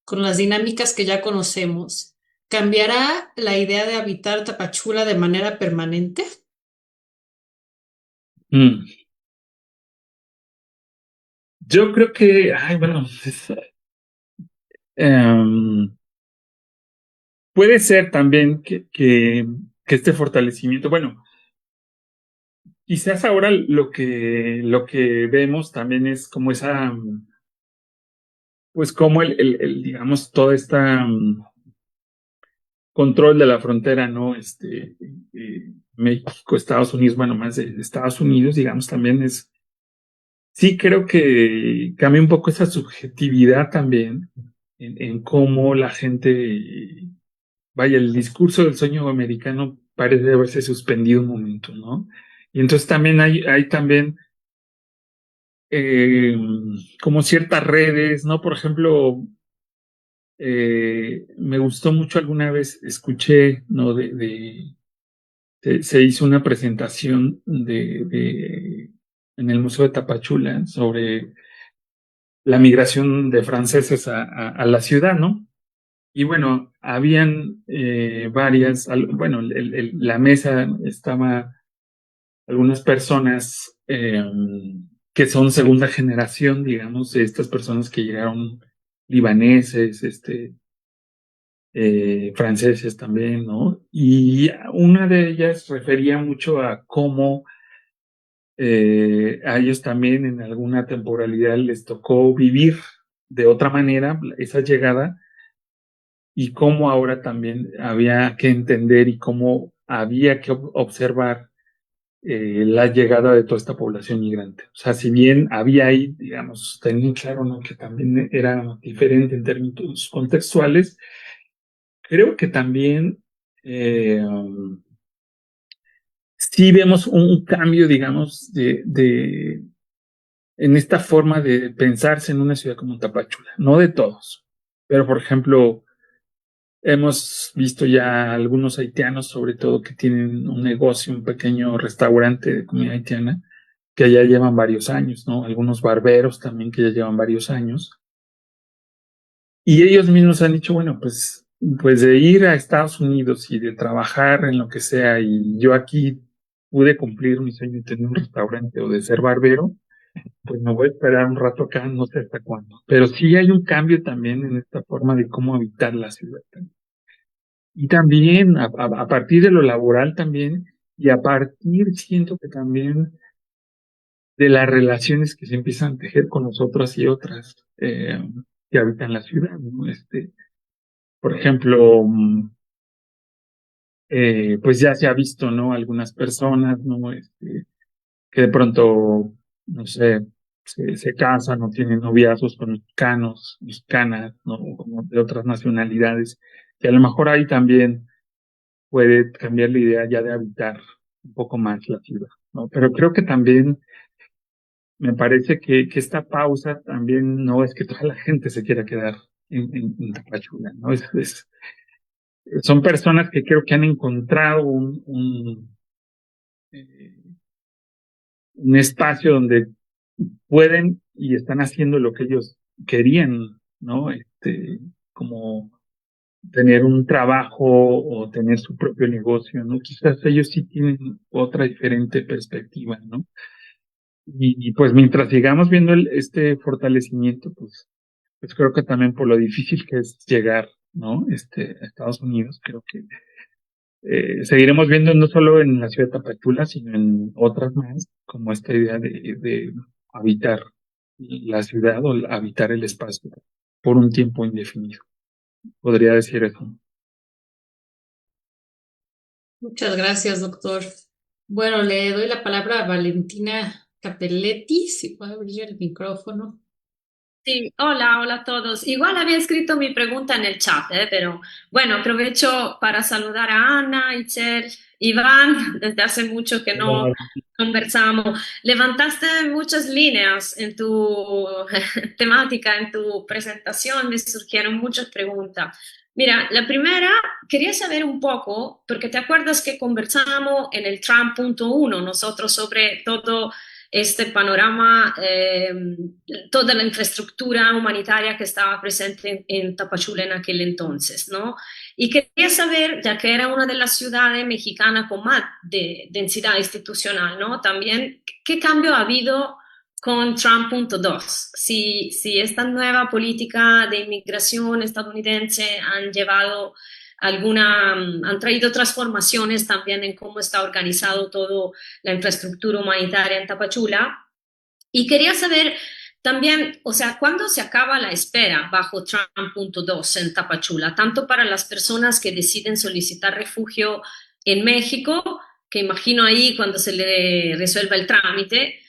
con las dinámicas que ya conocemos cambiará la idea de habitar Tapachula de manera permanente? Mm. Yo creo que, ay, bueno, em, puede ser también que este fortalecimiento, bueno, quizás ahora lo que vemos también es como esa, pues como digamos, toda esta control de la frontera, ¿no? México, Estados Unidos, bueno, más de Estados Unidos, digamos, también sí creo que cambia un poco esa subjetividad también en cómo la gente, vaya, el discurso del sueño americano parece haberse suspendido un momento, ¿no? Y entonces también hay también eh, como ciertas redes, ¿no? Por ejemplo, me gustó mucho alguna vez, escuché, ¿no? Se hizo una presentación en el Museo de Tapachula sobre la migración de franceses a la ciudad, ¿no? Y bueno, habían varias, bueno, la mesa estaba algunas personas que son segunda generación, digamos, de estas personas que llegaron libaneses, franceses también, ¿no? Y una de ellas refería mucho a cómo a ellos también en alguna temporalidad les tocó vivir de otra manera esa llegada y cómo ahora también había que entender y cómo había que observar la llegada de toda esta población migrante. O sea, si bien había ahí, digamos, tenía claro, ¿no? Que también era diferente en términos contextuales, creo que también sí vemos un cambio, digamos, en esta forma de pensarse en una ciudad como Tapachula, no de todos, pero por ejemplo, hemos visto ya algunos haitianos, sobre todo, que tienen un negocio, un pequeño restaurante de comida haitiana, que ya llevan varios años, ¿no? Algunos barberos también que ya llevan varios años. Y ellos mismos han dicho, bueno, pues de ir a Estados Unidos y de trabajar en lo que sea, y yo aquí pude cumplir mi sueño de tener un restaurante o de ser barbero, pues me voy a esperar un rato acá, no sé hasta cuándo. Pero sí hay un cambio también en esta forma de cómo habitar la ciudad. Y también a partir de lo laboral también, y a partir, siento que también de las relaciones que se empiezan a tejer con nosotras y otras que habitan la ciudad, ¿no? Por ejemplo, pues ya se ha visto, ¿no? Algunas personas, ¿no? Que de pronto, no sé, se casan o tienen noviazgos con mexicanos, mexicanas, ¿no? Como de otras nacionalidades, que a lo mejor ahí también puede cambiar la idea ya de habitar un poco más la ciudad, ¿no? Pero creo que también me parece que esta pausa también no es que toda la gente se quiera quedar en Tapachula, ¿no? Son personas que creo que han encontrado eh, un espacio donde pueden y están haciendo lo que ellos querían, ¿no? Como tener un trabajo o tener su propio negocio, ¿no? Quizás ellos sí tienen otra diferente perspectiva, ¿no? Y pues mientras sigamos viendo este fortalecimiento, pues creo que también por lo difícil que es llegar, ¿no? A Estados Unidos, creo que seguiremos viendo no solo en la ciudad de Tapachula, sino en otras más, como esta idea de habitar la ciudad o habitar el espacio por un tiempo indefinido. Podría decir eso. Muchas gracias, doctor. Bueno, le doy la palabra a Valentina Capelletti, si puede abrir el micrófono. Sí, hola, hola a todos. Igual había escrito mi pregunta en el chat, pero bueno, aprovecho para saludar a Ana, Itzel, Iván, desde hace mucho que no conversamos. Levantaste muchas líneas en tu temática, en tu presentación, me surgieron muchas preguntas. Mira, la primera, quería saber un poco, porque te acuerdas que conversamos en el Trump.1 nosotros sobre todo este panorama, toda la infraestructura humanitaria que estaba presente en Tapachula en aquel entonces, ¿no? Y quería saber, ya que era una de las ciudades mexicanas con más de densidad institucional, ¿no? También, ¿qué cambio ha habido con Trump.2? Si esta nueva política de inmigración estadounidense han llevado han traído transformaciones también en cómo está organizado todo la infraestructura humanitaria en Tapachula. Y quería saber también, o sea, ¿cuándo se acaba la espera bajo Trump.2 en Tapachula? Tanto para las personas que deciden solicitar refugio en México, que imagino ahí cuando se le resuelva el trámite,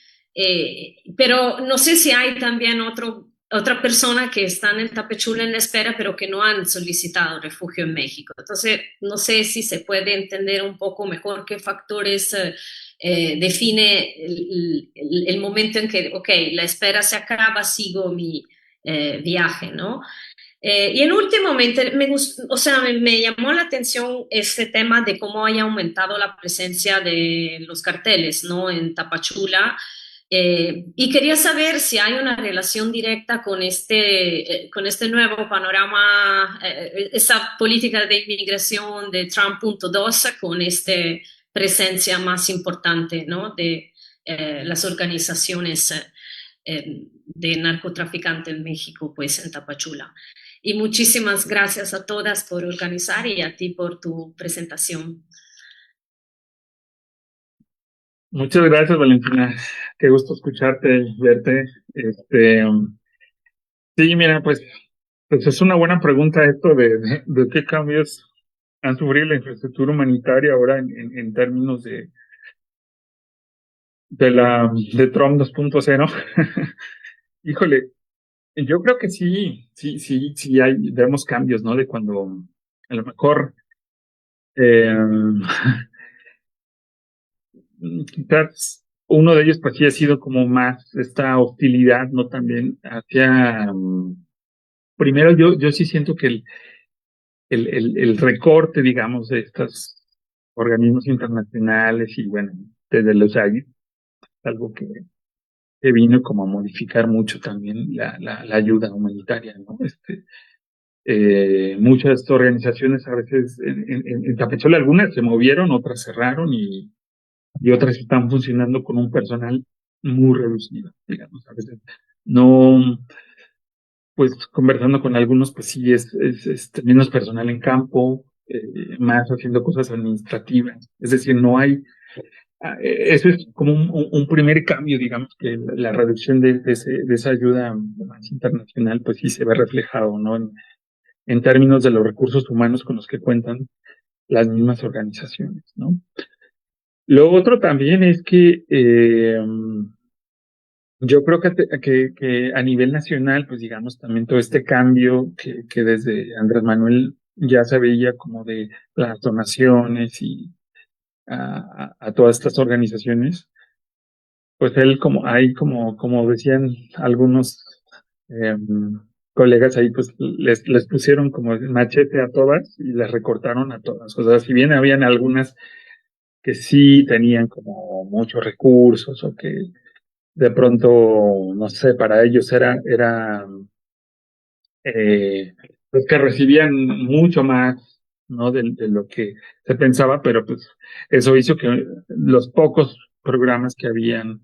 pero no sé si hay también otra persona que están en Tapachula en la espera, pero que no han solicitado refugio en México. Entonces, no sé si se puede entender un poco mejor qué factores define el momento en que, ok, la espera se acaba, sigo mi viaje, ¿no? Y en último, o sea, me llamó la atención este tema de cómo haya aumentado la presencia de los carteles, ¿no? En Tapachula. Y quería saber si hay una relación directa con este nuevo panorama, esa política de inmigración de Trump.2 con esta presencia más importante, ¿no? De las organizaciones de narcotraficantes en México, pues en Tapachula. Y muchísimas gracias a todas por organizar y a ti por tu presentación. Muchas gracias, Valentina. Qué gusto escucharte y verte. Sí, mira, pues es una buena pregunta esto de qué cambios han sufrido la infraestructura humanitaria ahora en términos de Trump 2.0. Híjole, yo creo que sí vemos cambios, ¿no? De cuando a lo mejor eh, quizás uno de ellos pues sí ha sido como más esta hostilidad, ¿no? También hacia, primero yo sí siento que el recorte, digamos, de estos organismos internacionales y bueno, desde los años, algo que vino como a modificar mucho también la ayuda humanitaria, ¿no? Muchas organizaciones a veces en Tapachula, algunas se movieron, otras cerraron y otras están funcionando con un personal muy reducido, digamos, a veces no, pues conversando con algunos, pues sí, es menos personal en campo, más haciendo cosas administrativas, es decir, no hay, eso es como un primer cambio, digamos, que la reducción de esa ayuda más internacional, pues sí se ve reflejado, ¿no? En términos de los recursos humanos con los que cuentan las mismas organizaciones, ¿no? Lo otro también es que yo creo que a nivel nacional, pues digamos, también todo este cambio que desde Andrés Manuel ya se veía como de las donaciones y a todas estas organizaciones, pues él como ahí como decían algunos eh, colegas ahí, pues les pusieron como machete a todas y les recortaron a todas. O sea, si bien habían algunas que sí tenían como muchos recursos o que de pronto, no sé, para ellos era pues que recibían mucho más, ¿no? De lo que se pensaba, pero pues eso hizo que los pocos programas que habían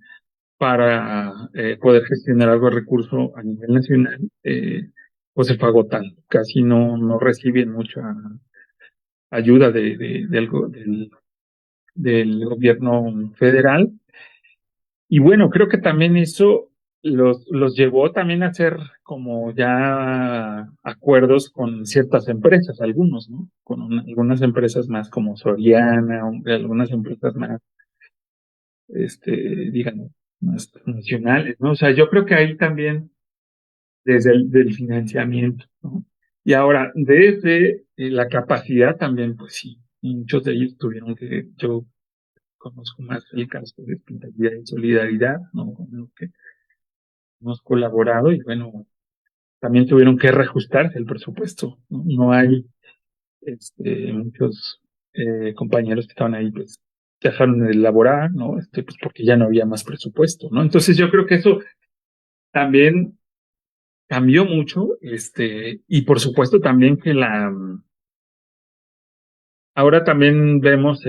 para poder gestionar algo de recurso a nivel nacional, pues se fue agotando. Casi no reciben mucha ayuda del gobierno federal. Y bueno, creo que también eso los llevó también a hacer como ya acuerdos con ciertas empresas, algunos, ¿no? Con algunas empresas más como Soriana, algunas empresas más, digamos, más nacionales, ¿no? O sea, yo creo que ahí también desde el del financiamiento, ¿no? Y ahora, desde la capacidad también, pues sí, muchos de ellos tuvieron yo conozco más el caso de Hospitalidad y Solidaridad, ¿no? Con lo que hemos colaborado y bueno, también tuvieron que reajustarse el presupuesto, ¿no? No hay muchos compañeros que estaban ahí, pues dejaron de elaborar, ¿no? Pues porque ya no había más presupuesto, ¿no? Entonces yo creo que eso también cambió mucho, y por supuesto también que ahora también vemos,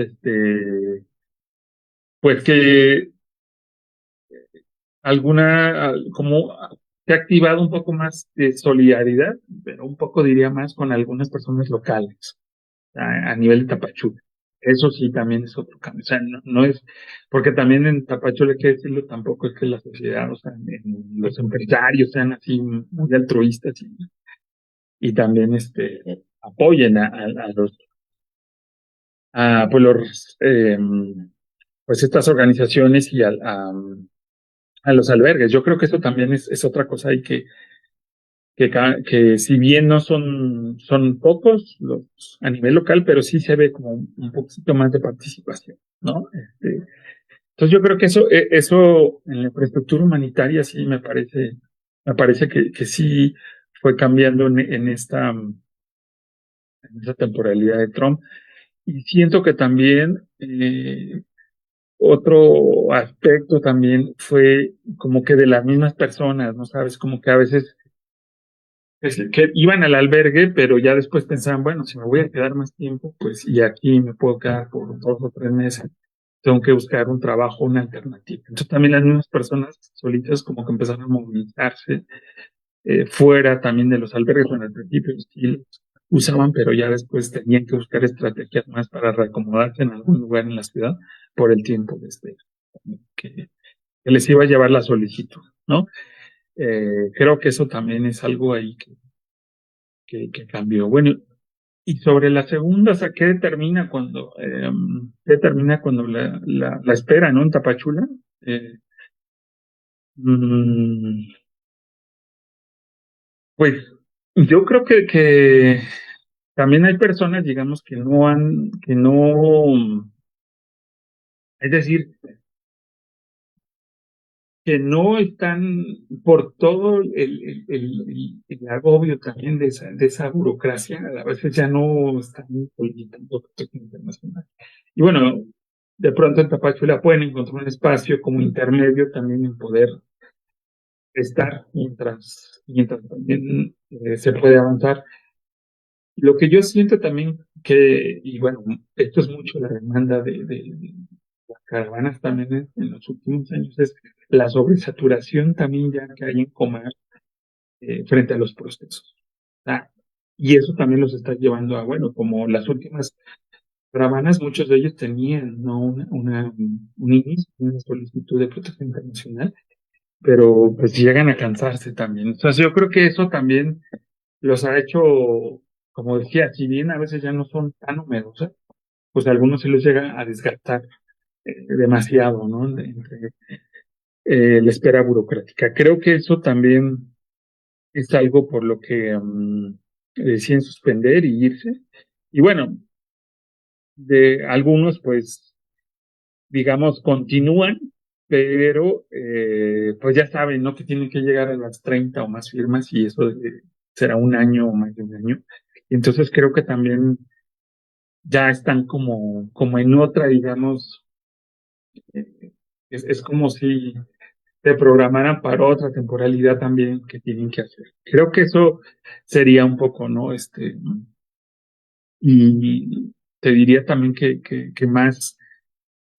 pues que como se ha activado un poco más de solidaridad, pero un poco diría más con algunas personas locales a nivel de Tapachula. Eso sí también es otro cambio. O sea, no es, porque también en Tapachula hay que decirlo, tampoco es que la sociedad, o sea, los empresarios sean así muy altruistas y también apoyen pues pues estas organizaciones y a los albergues. Yo creo que eso también es otra cosa ahí que si bien no son pocos a nivel local, pero sí se ve como un poquito más de participación, ¿no? Entonces yo creo que eso en la infraestructura humanitaria sí me parece que sí fue cambiando en esta temporalidad de Trump. Y siento que también otro aspecto también fue como que de las mismas personas, ¿no sabes? Como que a veces que iban al albergue, pero ya después pensaban, bueno, si me voy a quedar más tiempo, pues y aquí me puedo quedar por 2 o 3 meses, tengo que buscar un trabajo, una alternativa. Entonces también las mismas personas solitas como que empezaron a movilizarse fuera también de los albergues. Bueno, al principio sí los usaban, pero ya después tenían que buscar estrategias más para reacomodarse en algún lugar en la ciudad por el tiempo que les iba a llevar la solicitud, ¿no? Creo que eso también es algo ahí que cambió. Bueno, y sobre la segunda, o sea, ¿qué determina cuando la espera, ¿no? En Tapachula. Eh, mm, pues yo creo que también hay personas, digamos, que no, es decir, que no están por todo el agobio también de esa burocracia, a veces ya no están solicitando protección internacional. Y bueno, de pronto en Tapachula pueden encontrar un espacio como intermedio también en poder estar mientras también se puede avanzar. Lo que yo siento también que, y bueno, esto es mucho la demanda de las caravanas también en los últimos años, es la sobresaturación también ya que hay en Comar frente a los procesos. Ah, y eso también los está llevando a, bueno, como las últimas caravanas, muchos de ellos tenían, ¿no? Un inicio, una solicitud de protección internacional, pero pues llegan a cansarse también. Entonces yo creo que eso también los ha hecho, como decía, si bien a veces ya no son tan numerosas, pues a algunos se les llega a desgastar demasiado, ¿no? Entre la espera burocrática. Creo que eso también es algo por lo que deciden suspender y irse. Y bueno, de algunos, pues, digamos, continúan, pero pues ya saben, ¿no? Que tienen que llegar a las 30 o más firmas y eso será un año o más de un año. Y entonces creo que también ya están como en otra, digamos, es como si se programaran para otra temporalidad también que tienen que hacer. Creo que eso sería un poco, ¿no? Y te diría también que más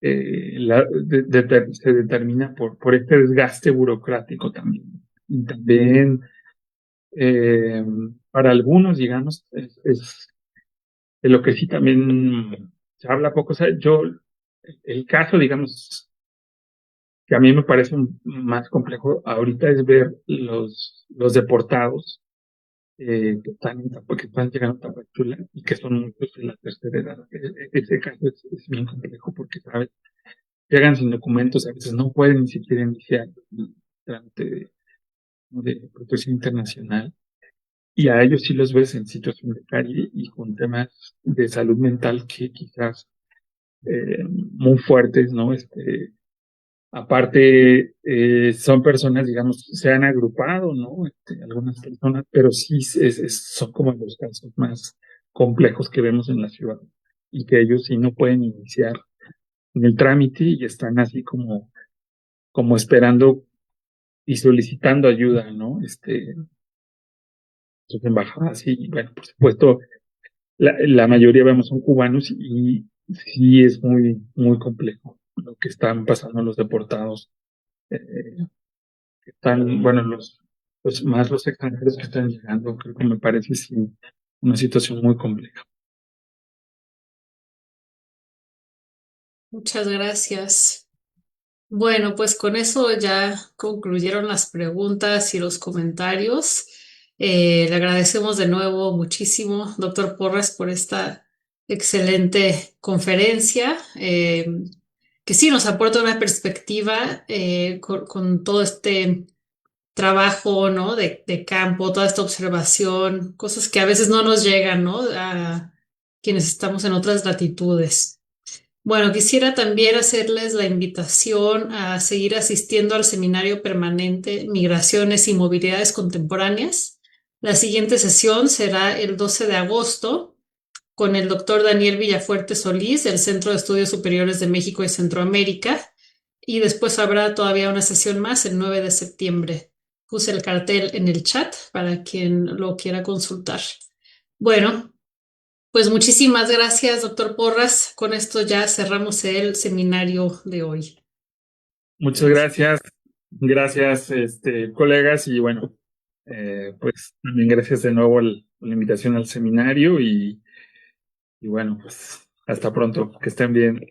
se determina por este desgaste burocrático también. Y también eh, para algunos, digamos, es de lo que sí también se habla poco. O sea, el caso, digamos, que a mí me parece más complejo ahorita es ver los deportados que están llegando a Tapachula y que son muchos de la tercera edad. Ese caso es bien complejo porque, ¿sabes? Llegan sin documentos, a veces no pueden ni siquiera iniciar el trámite de protección internacional. Y a ellos sí los ves en situación de calle y con temas de salud mental que quizás muy fuertes, ¿no? Aparte, son personas, digamos, se han agrupado, ¿no? Algunas personas, pero sí son como los casos más complejos que vemos en la ciudad y que ellos sí no pueden iniciar en el trámite y están así como esperando y solicitando ayuda, ¿no? Sus embajadas y, bueno, por supuesto, la mayoría vemos son cubanos y sí es muy, muy complejo lo que están pasando los deportados. Eh, Están, bueno, más los extranjeros que están llegando, creo que me parece sí, una situación muy compleja. Muchas gracias. Bueno, pues con eso ya concluyeron las preguntas y los comentarios. Le agradecemos de nuevo muchísimo, doctor Porras, por esta excelente conferencia, que sí nos aporta una perspectiva con todo este trabajo, ¿no? De campo, toda esta observación, cosas que a veces no nos llegan, ¿no? A quienes estamos en otras latitudes. Bueno, quisiera también hacerles la invitación a seguir asistiendo al seminario permanente Migraciones y Movilidades Contemporáneas. La siguiente sesión será el 12 de agosto con el doctor Daniel Villafuerte Solís del Centro de Estudios Superiores de México y Centroamérica. Y después habrá todavía una sesión más el 9 de septiembre. Puse el cartel en el chat para quien lo quiera consultar. Bueno, pues muchísimas gracias, doctor Porras. Con esto ya cerramos el seminario de hoy. Muchas gracias, gracias, colegas, y bueno, pues también gracias de nuevo por la invitación al seminario y bueno, pues hasta pronto, que estén bien.